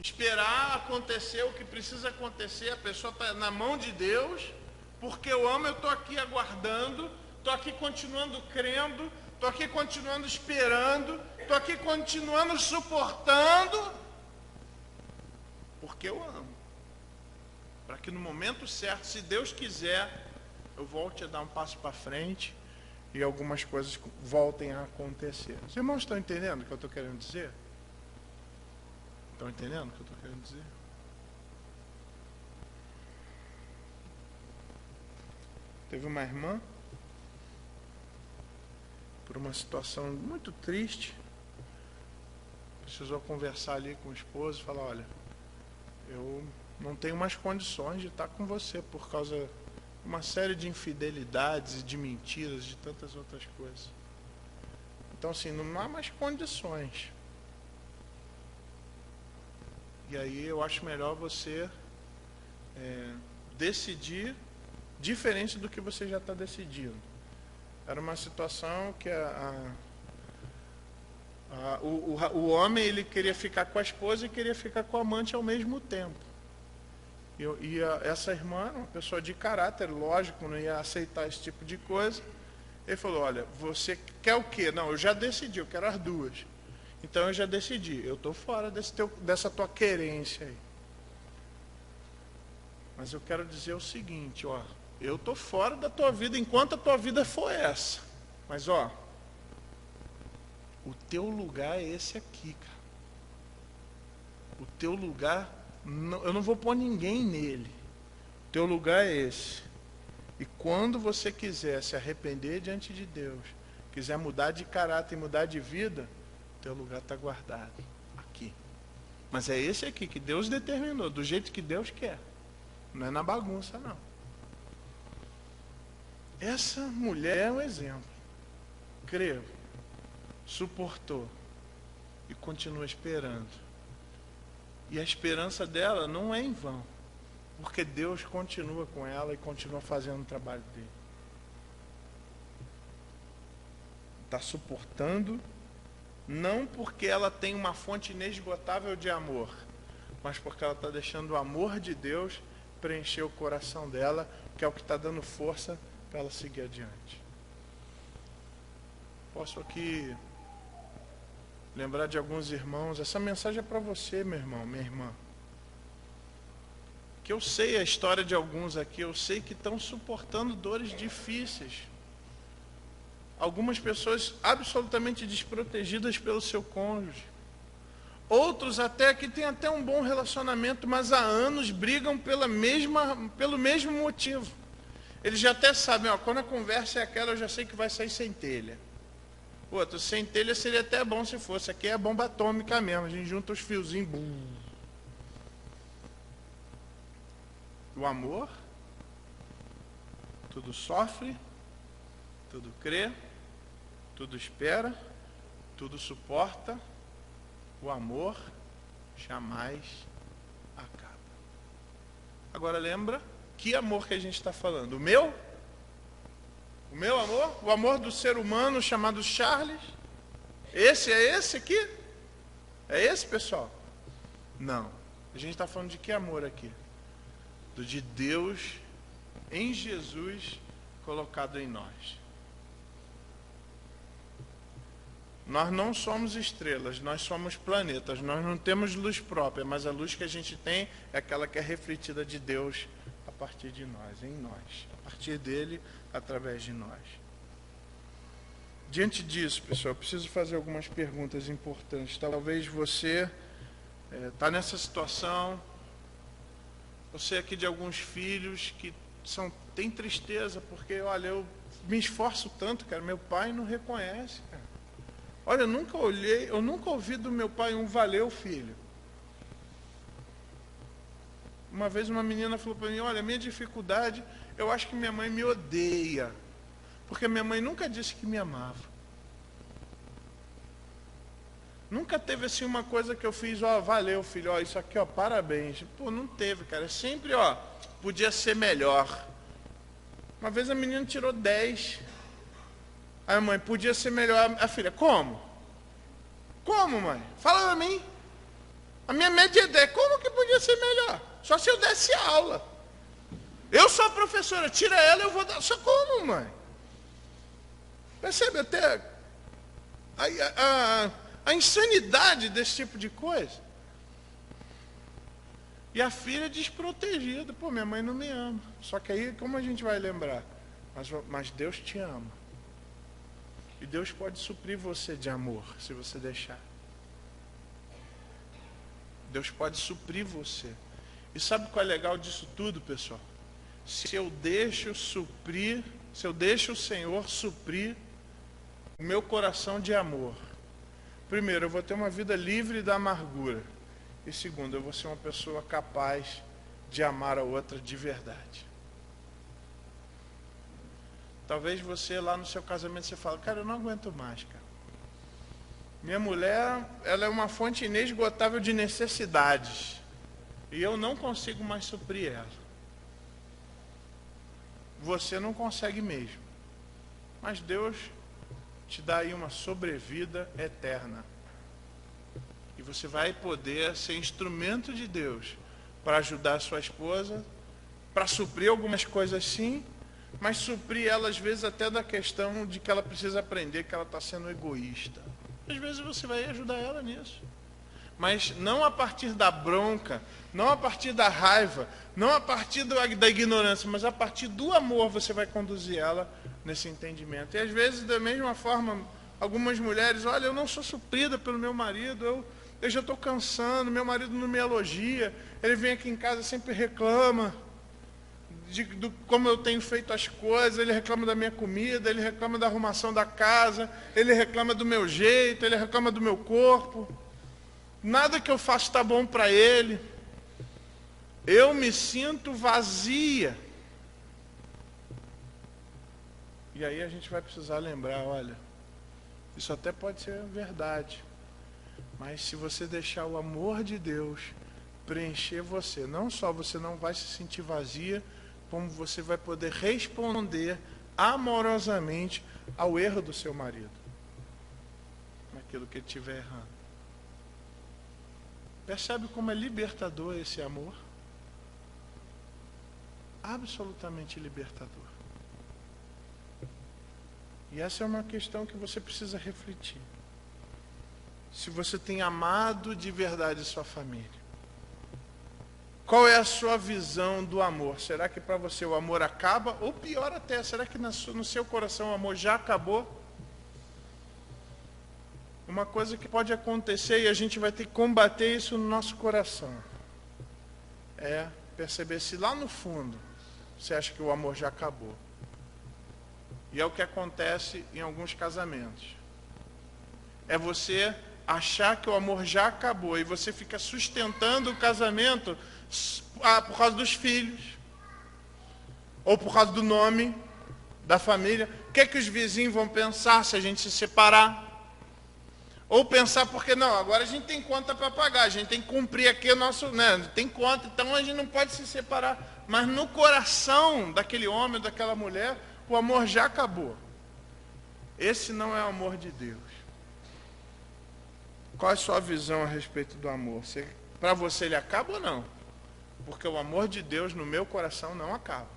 esperar acontecer o que precisa acontecer, a pessoa está na mão de Deus, porque eu amo, eu estou aqui aguardando, estou aqui continuando crendo, estou aqui continuando esperando, estou aqui continuando suportando, porque eu amo. Para que no momento certo, se Deus quiser, eu volte a dar um passo para frente e algumas coisas voltem a acontecer. Os irmãos estão entendendo o que eu estou querendo dizer? Estão entendendo o que eu estou querendo dizer? Teve uma irmã, por uma situação muito triste, precisou conversar ali com o esposo e falar: olha, eu não tenho mais condições de estar com você por causa de uma série de infidelidades, de mentiras, de tantas outras coisas. Então, assim, não há mais condições. E aí eu acho melhor você decidir diferente do que você já está decidindo. Era uma situação que o homem, ele queria ficar com a esposa e queria ficar com a amante ao mesmo tempo. Essa irmã, uma pessoa de caráter, lógico, não ia aceitar esse tipo de coisa. Ele falou: olha, você quer o quê? Não, eu já decidi, eu quero as duas. Então eu já decidi, eu estou fora dessa tua querência aí. Mas eu quero dizer o seguinte, ó, eu estou fora da tua vida enquanto a tua vida for essa. Mas ó, o teu lugar é esse aqui, cara. O teu lugar, eu não vou pôr ninguém nele. O teu lugar é esse. E quando você quiser se arrepender diante de Deus, quiser mudar de caráter e mudar de vida, teu lugar está guardado aqui. Mas é esse aqui que Deus determinou, do jeito que Deus quer. Não é na bagunça, não. Essa mulher é um exemplo. Creu, suportou e continua esperando. E a esperança dela não é em vão, porque Deus continua com ela e continua fazendo o trabalho dele. Está suportando, não porque ela tem uma fonte inesgotável de amor, mas porque ela está deixando o amor de Deus preencher o coração dela, que é o que está dando força para ela seguir adiante. Posso aqui lembrar de alguns irmãos. Essa mensagem é para você, meu irmão, minha irmã. Que eu sei a história de alguns aqui, eu sei que estão suportando dores difíceis. Algumas pessoas absolutamente desprotegidas pelo seu cônjuge. Outros até que têm até um bom relacionamento, mas há anos brigam pelo mesmo motivo. Eles já até sabem, ó, quando a conversa é aquela, eu já sei que vai sair sem telha. Outro, sem telha seria até bom se fosse. Aqui é bomba atômica mesmo, a gente junta os fiozinhos. Bum. O amor, tudo sofre, tudo crê, tudo espera, tudo suporta. O amor jamais acaba. Agora lembra, que amor que a gente está falando? O meu? O meu amor? O amor do ser humano chamado Charles? Esse é esse aqui? É esse, pessoal? Não. A gente está falando de que amor aqui? Do de Deus em Jesus colocado em nós. Nós não somos estrelas, nós somos planetas, nós não temos luz própria, mas a luz que a gente tem é aquela que é refletida de Deus a partir de nós, em nós, a partir dele, através de nós. Diante disso, pessoal, eu preciso fazer algumas perguntas importantes. Talvez você está nessa situação, eu sei aqui de alguns filhos que têm tristeza, porque, olha, eu me esforço tanto, cara, meu pai não reconhece, cara. Olha, eu nunca ouvi do meu pai um valeu, filho. Uma vez uma menina falou para mim, olha, a minha dificuldade, eu acho que minha mãe me odeia. Porque minha mãe nunca disse que me amava. Nunca teve assim uma coisa que eu fiz, ó, valeu, filho, ó, isso aqui, ó, parabéns. Pô, não teve, cara. Sempre, ó, podia ser melhor. Uma vez a menina tirou 10. Aí a mãe, podia ser melhor. A filha, como? Como, mãe? Fala pra mim. A minha média é 10. Como que podia ser melhor? Só se eu desse aula. Eu sou a professora, tira ela, eu vou dar. Só como, mãe? Percebe até a insanidade desse tipo de coisa? E a filha desprotegida. Pô, minha mãe não me ama. Só que aí, como a gente vai lembrar? Mas Deus te ama. E Deus pode suprir você de amor, se você deixar. Deus pode suprir você. E sabe qual é legal disso tudo, pessoal? Se eu deixo o Senhor suprir o meu coração de amor. Primeiro, eu vou ter uma vida livre da amargura. E segundo, eu vou ser uma pessoa capaz de amar a outra de verdade. Talvez você lá no seu casamento, você fala, cara, eu não aguento mais, cara. Minha mulher, ela é uma fonte inesgotável de necessidades. E eu não consigo mais suprir ela. Você não consegue mesmo. Mas Deus te dá aí uma sobrevida eterna. E você vai poder ser instrumento de Deus para ajudar a sua esposa, para suprir algumas coisas sim, mas suprir ela às vezes até da questão de que ela precisa aprender que ela está sendo egoísta. Às vezes você vai ajudar ela nisso. Mas não a partir da bronca, não a partir da raiva, não a partir da ignorância, mas a partir do amor você vai conduzir ela nesse entendimento. E às vezes, da mesma forma, algumas mulheres, olha, eu não sou suprida pelo meu marido, eu já estou cansando, meu marido não me elogia, ele vem aqui em casa sempre reclama de como eu tenho feito as coisas, ele reclama da minha comida, ele reclama da arrumação da casa, ele reclama do meu jeito, ele reclama do meu corpo. Nada que eu faço está bom para ele. Eu me sinto vazia. E aí a gente vai precisar lembrar, olha, isso até pode ser verdade. Mas se você deixar o amor de Deus preencher você, não só você não vai se sentir vazia, como você vai poder responder amorosamente ao erro do seu marido, naquilo que ele estiver errando. Percebe como é libertador esse amor? Absolutamente libertador. E essa é uma questão que você precisa refletir. se você tem amado de verdade sua família. Qual é a sua visão do amor? Será que para você o amor acaba? Ou pior até, será que no seu coração o amor já acabou? Uma coisa que pode acontecer e a gente vai ter que combater isso no nosso coração é perceber se lá no fundo você acha que o amor já acabou. E é o que acontece em alguns casamentos. É você achar que o amor já acabou e você fica sustentando o casamento por causa dos filhos, ou por causa do nome da família. O que é que os vizinhos vão pensar se a gente se separar? Ou pensar porque não, agora a gente tem conta para pagar, a gente tem que cumprir aqui o nosso, né, tem conta, então a gente não pode se separar. Mas no coração daquele homem, daquela mulher, o amor já acabou. Esse não é o amor de Deus. Qual é a sua visão a respeito do amor? Para você ele acaba ou não? Porque o amor de Deus no meu coração não acaba.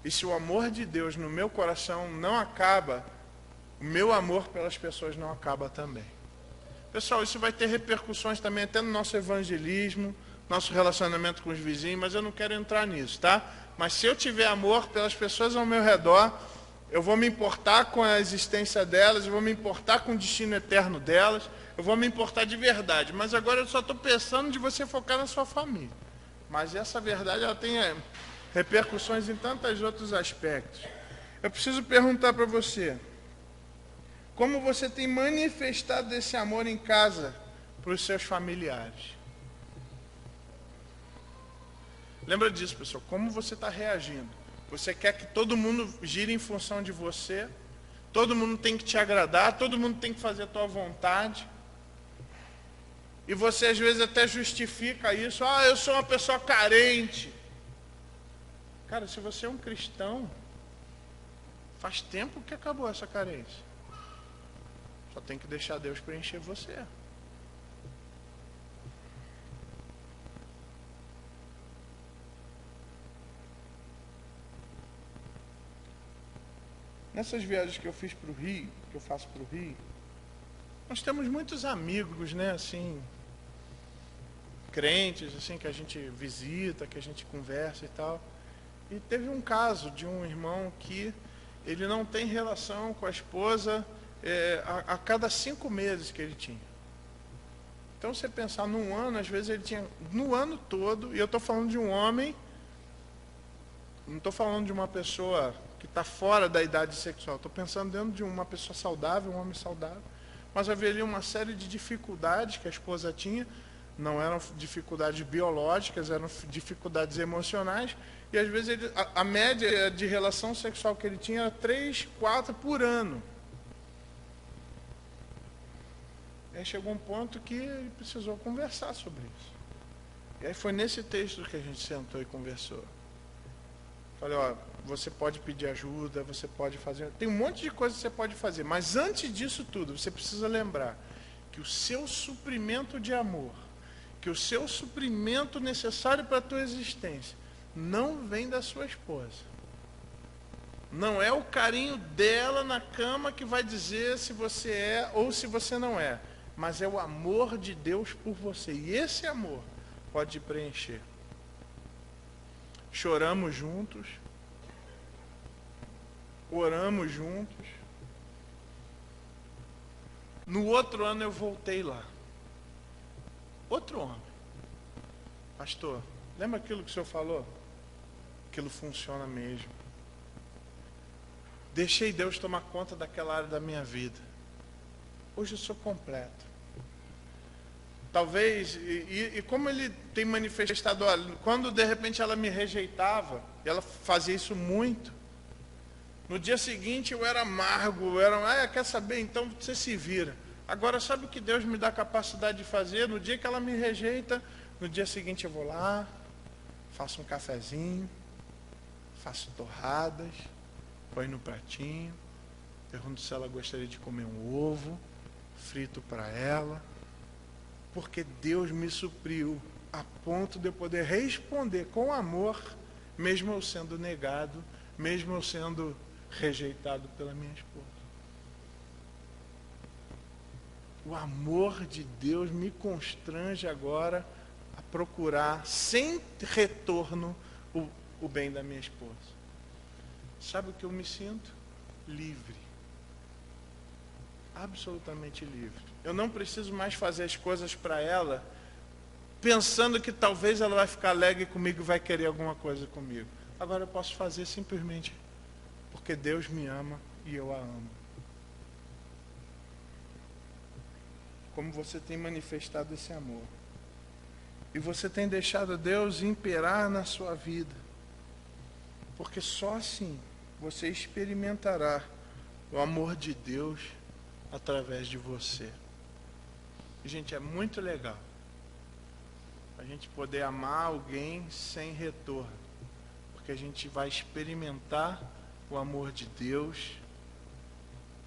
E se o amor de Deus no meu coração não acaba, o meu amor pelas pessoas não acaba também. Pessoal, isso vai ter repercussões também até no nosso evangelismo, nosso relacionamento com os vizinhos, mas eu não quero entrar nisso, tá? Mas se eu tiver amor pelas pessoas ao meu redor, eu vou me importar com a existência delas, eu vou me importar com o destino eterno delas, eu vou me importar de verdade. Mas agora eu só estou pensando de você focar na sua família. Mas essa verdade ela tem repercussões em tantos outros aspectos. Eu preciso perguntar para você, como você tem manifestado esse amor em casa para os seus familiares? Lembra disso, pessoal, como você está reagindo? Você quer que todo mundo gire em função de você? Todo mundo tem que te agradar? Todo mundo tem que fazer a tua vontade? E você às vezes até justifica isso. Ah, eu sou uma pessoa carente. Cara, se você é um cristão, faz tempo que acabou essa carência. Só tem que deixar Deus preencher você. Nessas viagens que eu fiz para o Rio, que eu faço para o Rio, nós temos muitos amigos, né, assim, crentes, assim, que a gente visita, que a gente conversa e tal. E teve um caso de um irmão que ele não tem relação com a esposa a cada 5 meses que ele tinha. Então, você pensar num ano, às vezes ele tinha, no ano todo, e eu estou falando de um homem, não estou falando de uma pessoa que está fora da idade sexual, estou pensando dentro de uma pessoa saudável, um homem saudável, mas havia ali uma série de dificuldades que a esposa tinha, não eram dificuldades biológicas, eram dificuldades emocionais, e às vezes a média de relação sexual que ele tinha era 3, 4 por ano. Aí chegou um ponto que ele precisou conversar sobre isso. E aí foi nesse texto que a gente sentou e conversou. Falei, ó, você pode pedir ajuda, você pode fazer... Tem um monte de coisa que você pode fazer, mas antes disso tudo, você precisa lembrar que o seu suprimento de amor, que o seu suprimento necessário para a tua existência, não vem da sua esposa. Não é o carinho dela na cama que vai dizer se você é ou se você não é, mas é o amor de Deus por você. E esse amor pode te preencher. Choramos juntos, oramos juntos. No outro ano eu voltei lá. Outro homem. Pastor, lembra aquilo que o senhor falou? Aquilo funciona mesmo. Deixei Deus tomar conta daquela área da minha vida. Hoje eu sou completo. Talvez, e como ele tem manifestado, olha, quando de repente ela me rejeitava, e ela fazia isso muito, no dia seguinte eu era amargo, quer saber, então você se vira. Agora sabe o que Deus me dá capacidade de fazer? No dia que ela me rejeita, no dia seguinte eu vou lá, faço um cafezinho, faço torradas, põe no pratinho, pergunto se ela gostaria de comer um ovo, frito para ela, porque Deus me supriu a ponto de eu poder responder com amor, mesmo eu sendo negado, mesmo eu sendo rejeitado pela minha esposa. o amor de Deus me constrange agora a procurar, sem retorno, o bem da minha esposa. Sabe o que eu me sinto? Livre. Absolutamente livre. Eu não preciso mais fazer as coisas para ela, pensando que talvez ela vai ficar alegre comigo e vai querer alguma coisa comigo. Agora eu posso fazer simplesmente porque Deus me ama e eu a amo. Como você tem manifestado esse amor. E você tem deixado Deus imperar na sua vida. Porque só assim você experimentará o amor de Deus através de você. E, gente, é muito legal a gente poder amar alguém sem retorno. Porque a gente vai experimentar o amor de Deus,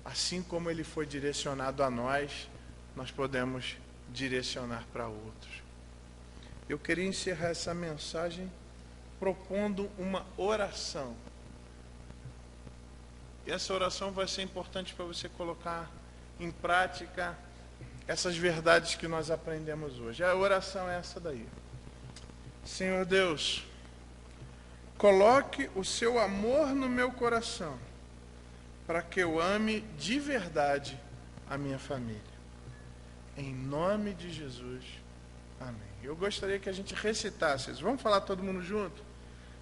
assim como ele foi direcionado a nós, nós podemos direcionar para outros. Eu queria encerrar essa mensagem propondo uma oração. E essa oração vai ser importante para você colocar em prática essas verdades que nós aprendemos hoje. A oração é essa daí. Senhor Deus, coloque o seu amor no meu coração, para que eu ame de verdade a minha família. Em nome de Jesus. Amém. Eu gostaria que a gente recitasse isso. Vamos falar todo mundo junto?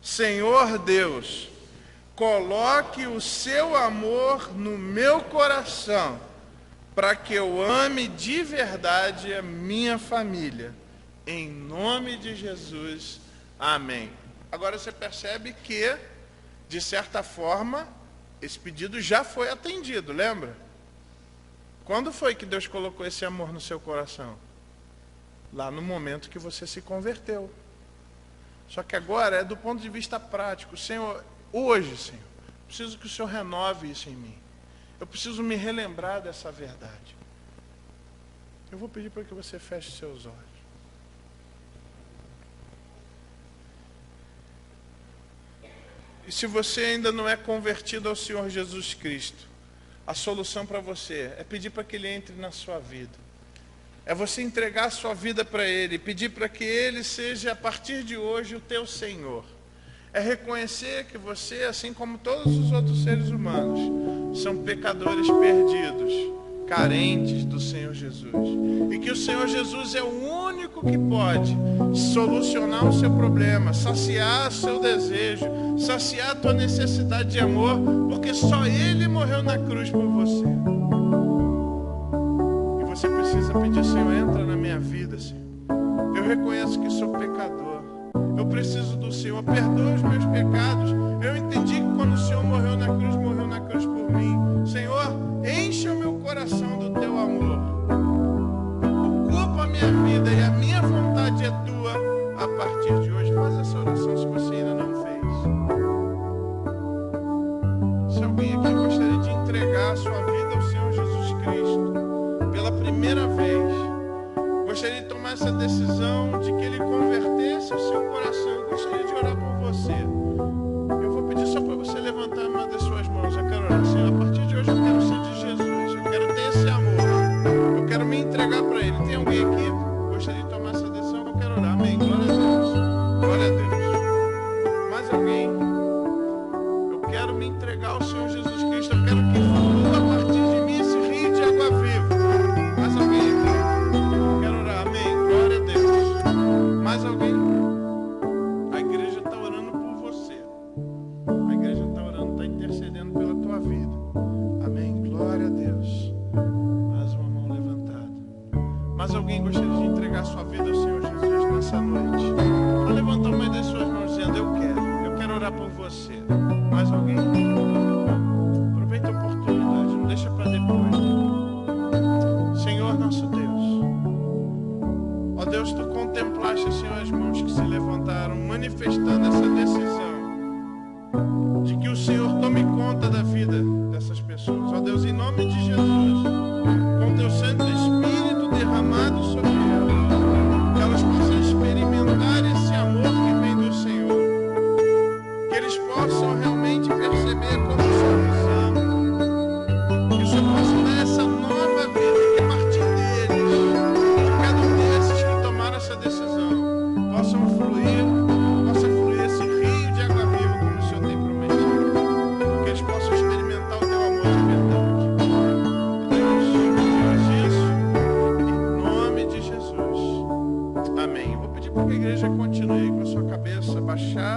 Senhor Deus, coloque o seu amor no meu coração, para que eu ame de verdade a minha família. Em nome de Jesus. Amém. Agora você percebe que, de certa forma, esse pedido já foi atendido, lembra? Quando foi que Deus colocou esse amor no seu coração? Lá no momento que você se converteu. Só que agora é do ponto de vista prático. Senhor, hoje, Senhor, preciso que o Senhor renove isso em mim. Eu preciso me relembrar dessa verdade. Eu vou pedir para que você feche seus olhos. E se você ainda não é convertido ao Senhor Jesus Cristo, a solução para você é pedir para que Ele entre na sua vida. É você entregar a sua vida para Ele, pedir para que Ele seja, a partir de hoje, o teu Senhor. É reconhecer que você, assim como todos os outros seres humanos, são pecadores perdidos, carentes do Senhor Jesus. E que o Senhor Jesus é o único que pode solucionar o seu problema, saciar o seu desejo, saciar a tua necessidade de amor, porque só Ele morreu na cruz por você. E você precisa pedir, Senhor, entra na minha vida, Senhor. Eu reconheço que sou pecador. Eu preciso do Senhor, perdoa os meus pecados. Eu entendi que quando o Senhor morreu na cruz por mim. Senhor, enche o meu coração do teu amor. Ocupa a minha vida e a minha vontade é tua a partir de hoje. Faz essa oração se você ainda não fez. Se alguém aqui gostaria de entregar a sua vida ao Senhor Jesus Cristo pela primeira vez, gostaria de tomar essa decisão de que Ele convertesse o seu coração, eu gostaria de orar por você. Eu vou pedir só para você levantar uma das suas mãos. Eu quero orar, Senhor, a partir de hoje eu quero ser de Jesus, eu quero ter esse amor, eu quero me entregar para Ele. Tem alguém aqui que gostaria de tomar essa decisão? Eu quero orar, amém, glória a Deus, glória a Deus. Mais alguém? Eu quero me entregar ao Senhor Jesus Cristo, eu quero que flua a partir de mim esse rio de água viva. Mais alguém aqui? Quero orar, amém, glória a Deus. Mais alguém? A igreja está orando por você. A igreja está orando, está intercedendo pela tua vida. Amém, glória a Deus. Mais uma mão levantada. Mas alguém gostaria de entregar a sua vida ao Senhor Jesus nessa noite? Para levantar uma das suas mãos dizendo, eu quero orar por você. Mais alguém? Aproveita a oportunidade, não deixa para depois. Senhor nosso Deus, ó Deus, tu contemplaste, Senhor, as mãos que se levantaram, manifestando essa decisão de que o Senhor tome conta da vida dessas pessoas. Ó Deus, em nome de Jesus, com teu Santo Espírito derramado sobre elas, que elas possam experimentar esse amor que vem do Senhor, que eles possam realmente perceber como o Senhor nos ama, que o Senhor possa dar essa nova vida, que a partir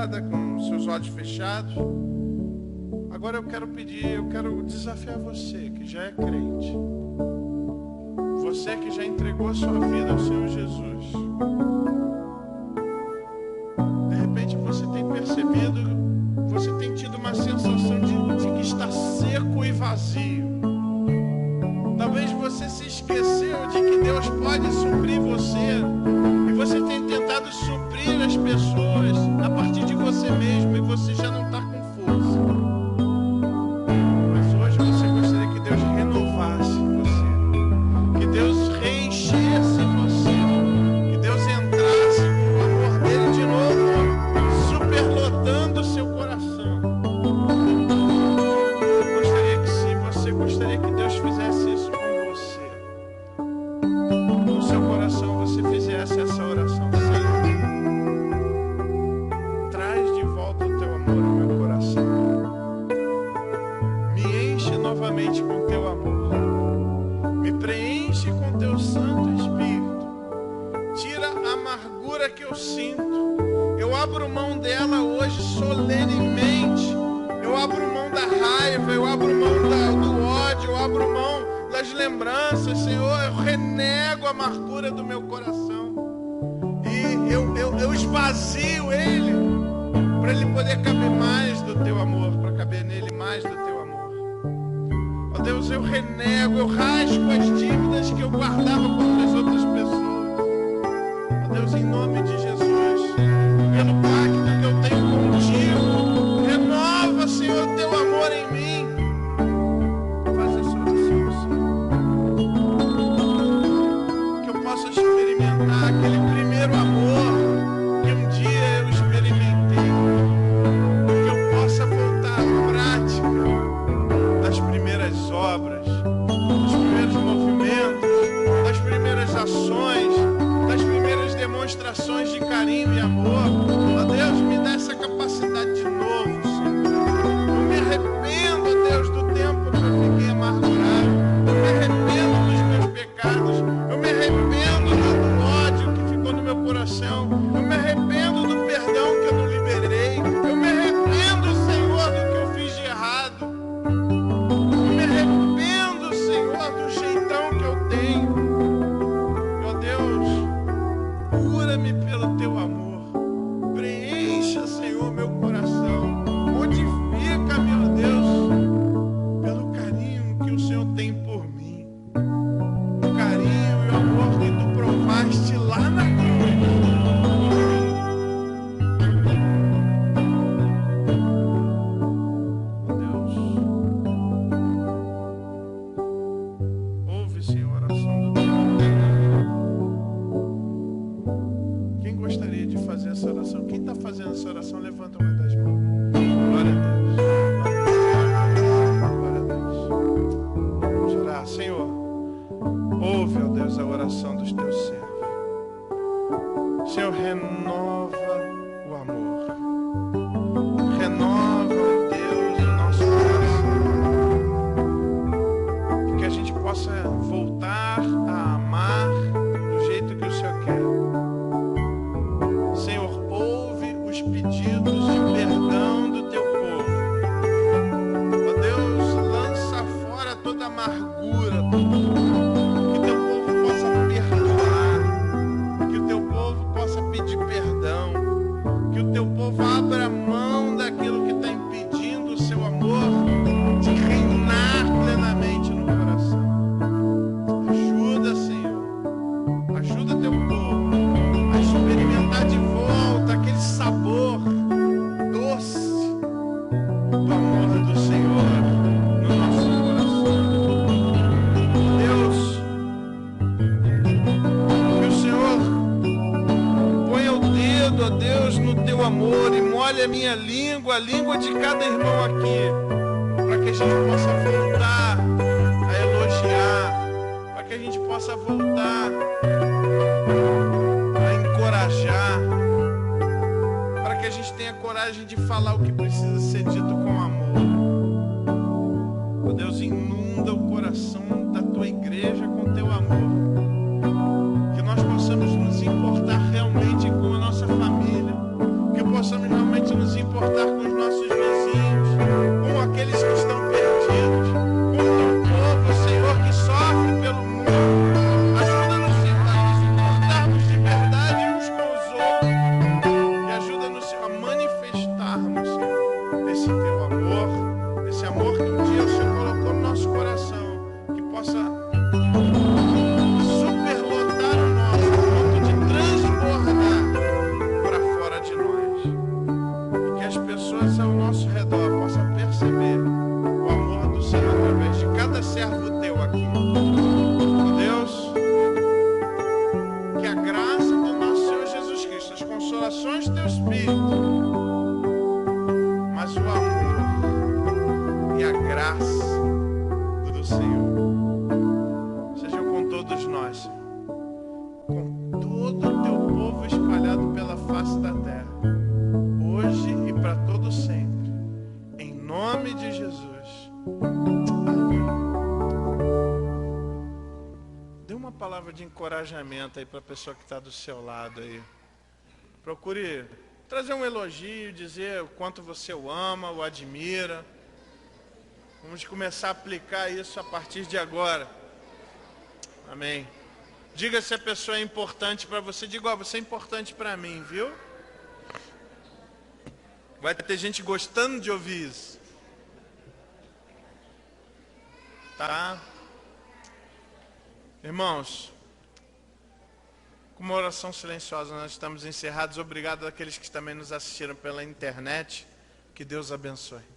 sentada, com seus olhos fechados. Agora eu quero desafiar você que já é crente. Você que já entregou a sua vida ao Senhor Jesus. De repente você tem percebido, você tem tido uma sensação de que está seco e vazio. Talvez você se esqueceu de que Deus pode suprir você. E você tem tentado suprir as pessoas a partir de você mesmo. E você já não está com força. Mas hoje você gostaria que Deus renovasse você. Que Deus reenchesse você. Que Deus entrasse com o amor dele de novo, superlotando o seu coração. Gostaria que Deus fizesse isso com você. No seu coração você fizesse essa oração. Senhor, traz de volta o teu amor ao meu coração. Me enche novamente com teu amor. Me preenche com teu Santo Espírito. Tira a amargura que eu sinto. Eu abro mão dela hoje solenemente. Eu abro mão da raiva, eu abro mão do ódio, eu abro mão das lembranças, Senhor. Eu renego a amargura do meu coração. E eu esvazio ele, para ele poder caber mais do teu amor, para caber nele mais do teu amor. Ó Deus, eu renego, eu rasgo as dívidas que eu guardava contra as outras pessoas. Ó Deus, em nome de Jesus, pelo pacto que eu tenho contigo, renova, Senhor, teu amor em mim. Faz essa oração, Senhor. Que eu possa experimentar aquele primeiro amor que um dia eu experimentei. Que eu possa voltar à prática das primeiras obras, dos primeiros movimentos, das primeiras ações, das primeiras demonstrações de carinho e amor. Ó Deus, me dá essa capacidade de novo, Senhor. Eu me arrependo, ó Deus, do tempo que eu fiquei amargurado. Eu me arrependo dos meus pecados. Eu me arrependo do ódio que ficou no meu coração. Eu me arrependo do perdão que eu não liberei. Eu me arrependo, Senhor, do que eu fiz de errado. Eu me arrependo, Senhor, do jeitão que eu tenho. Ó Deus, cura-me pelo teu amor. Preencha, Senhor, meu coração. Modifica-me, ó Deus, pelo carinho que o Senhor tem por mim. O carinho e o amor que tu provaste lá na cruz. Ó Deus, ouve, Senhor, a oração do teu povo. Quem gostaria de fazer essa oração? Quem está fazendo essa oração, levanta uma das mãos. Glória a Deus. Glória a Deus. Vamos orar. Senhor, ouve, ó Deus, a oração dos teus servos. Senhor, renova o amor. Renova, ó Deus, o nosso coração. Que a gente possa voltar a amar do jeito que o Senhor quer. Senhor, ouve os pedidos de perdão do teu povo. Ó Deus, lança fora toda amargura. Que teu povo possa perdoar. Que o teu povo possa pedir perdão. Que o teu povo abra mão daquilo que está impedindo o seu amor de reinar plenamente no coração. Ajuda, Senhor. Ajuda teu povo a experimentar de volta aquele sabor doce do amor do Senhor no nosso coração. Deus, que o Senhor ponha o dedo, ó Deus, no teu amor e molhe a minha língua, a língua de cada irmão aqui, para que a gente possa voltar a elogiar, para que a gente possa voltar a encorajar, para que a gente tenha coragem de falar o que precisa ser dito com amor. Ó Deus, inunda o coração da tua igreja com teu amor. Que nós possamos nos importar realmente com a nossa família. Que possamos realmente nos Espírito, mas o amor e a graça do Senhor sejam com todos nós, com todo o teu povo espalhado pela face da terra, hoje e para todo sempre, em nome de Jesus. Amém. Dê uma palavra de encorajamento aí para a pessoa que está do seu lado aí. Procure trazer um elogio, dizer o quanto você o ama, o admira. Vamos começar a aplicar isso a partir de agora. Amém. Diga se a pessoa é importante para você. Diga, ó, você é importante para mim, viu? Vai ter gente gostando de ouvir isso. Tá? Irmãos, com uma oração silenciosa nós estamos encerrados. Obrigado àqueles que também nos assistiram pela internet. Que Deus abençoe.